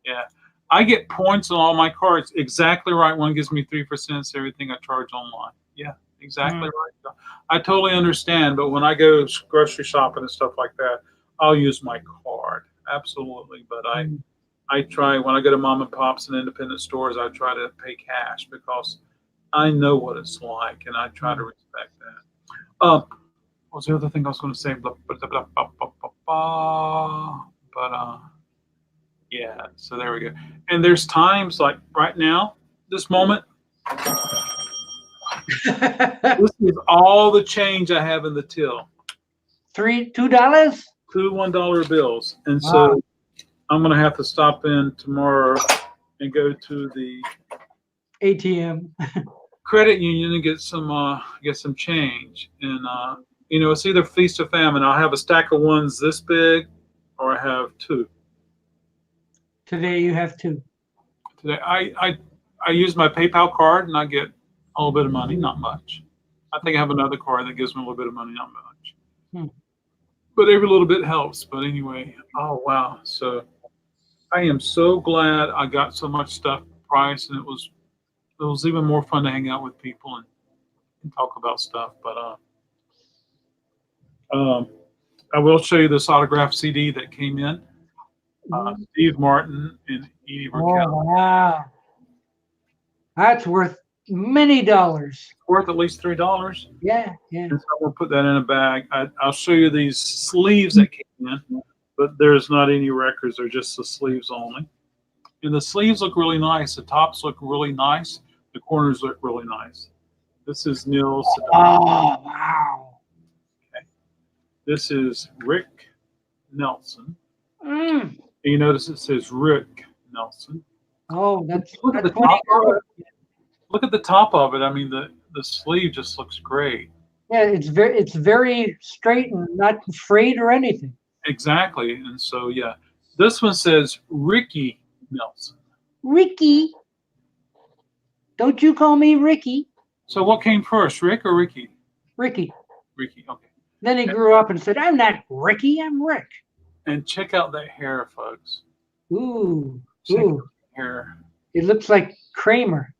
Yeah. I get points on all my cards. Exactly right. One gives me 3% everything I charge online. Yeah, exactly right. I totally understand. But when I go grocery shopping and stuff like that, I'll use my card. Absolutely. But I try, when I go to mom and pops and independent stores, I try to pay cash because I know what it's like, and I try to respect that. What was the other thing I was going to say? Yeah, so there we go. And there's times like right now, this moment, this is all the change I have in the till. $2? Two $1 bills. And so I'm going to have to stop in tomorrow and go to the ATM. credit union and get some change. And it's either feast or famine. I'll have a stack of ones this big, or I have two. Today you have 2. Today I use my PayPal card and I get a little bit of money, not much. I think I have another card that gives me a little bit of money, not much. But every little bit helps. But anyway, oh wow. So I am so glad I got so much stuff priced, and it was even more fun to hang out with people and talk about stuff. But I will show you this autographed CD that came in. Steve Martin and Edie Brickell. Oh, wow. That's worth many dollars. Worth at least $3. Yeah. And so I'm going to put that in a bag. I'll show you these sleeves that came in, but there's not any records. They're just the sleeves only. And the sleeves look really nice. The tops look really nice. The corners look really nice. This is Neil Sedaka. Oh, wow. Okay. This is Rick Nelson. Mm. And you notice it says Rick Nelson. Oh, that's Look at the top of it. Look at the top of it. I mean, the sleeve just looks great. Yeah, it's very straight and not frayed or anything. Exactly. And so, yeah, this one says Ricky Nelson. Ricky. Don't you call me Ricky. So what came first, Rick or Ricky? Ricky. Ricky, okay. Then he grew up and said, I'm not Ricky, I'm Rick. And check out that hair, folks. Ooh. Check out Ooh. the hair. It looks like Kramer.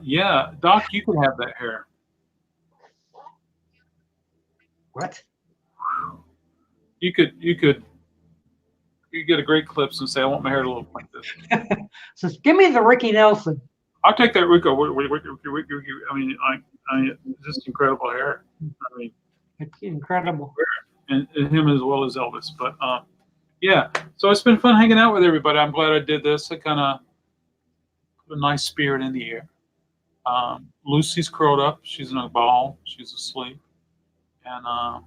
Yeah, Doc, you could have that hair. What? You get a great clips and say, I want my hair to look like this. Says, give me the Ricky Nelson. I'll take that Rico. I mean, just incredible hair. I mean, It's incredible. and him as well as Elvis. But yeah, so it's been fun hanging out with everybody. I'm glad I did this. It kind of put a nice spirit in the air. Lucy's curled up. She's in a ball. She's asleep. And I'm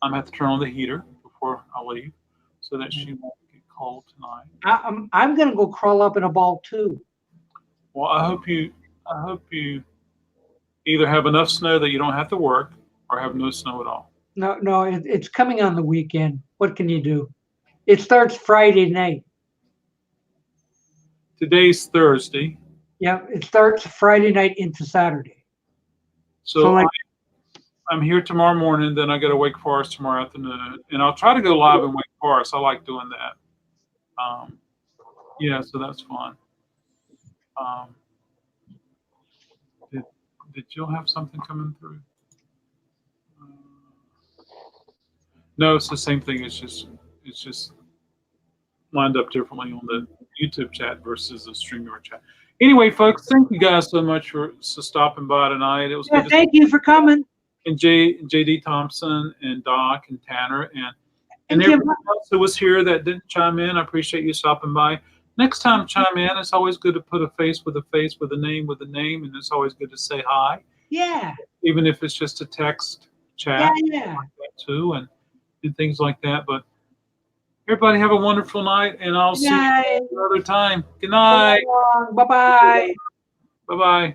going to have to turn on the heater before I leave so that she won't get cold tonight. I'm going to go crawl up in a ball too. Well, I hope you either have enough snow that you don't have to work, or have no snow at all. No, it's coming on the weekend. What can you do? It starts Friday night. Today's Thursday. Yeah, it starts Friday night into Saturday. So I'm here tomorrow morning, then I go to Wake Forest tomorrow afternoon, and I'll try to go live in Wake Forest. I like doing that. Yeah, so that's fun. Did Jill have something coming through? No, it's the same thing. It's just lined up differently on the YouTube chat versus the StreamYard chat. Anyway, folks, thank you guys so much for stopping by tonight. It was good. Thank you for coming. And JD Thompson and Doc and Tanner and everyone else who was here that didn't chime in. I appreciate you stopping by. Next time, chime in. It's always good to put a face with a face, with a name with a name, and it's always good to say hi. Yeah. Even if it's just a text chat. Yeah. Like that too, and things like that. But everybody have a wonderful night, and I'll see you another time. Good night. Bye-bye. Bye-bye.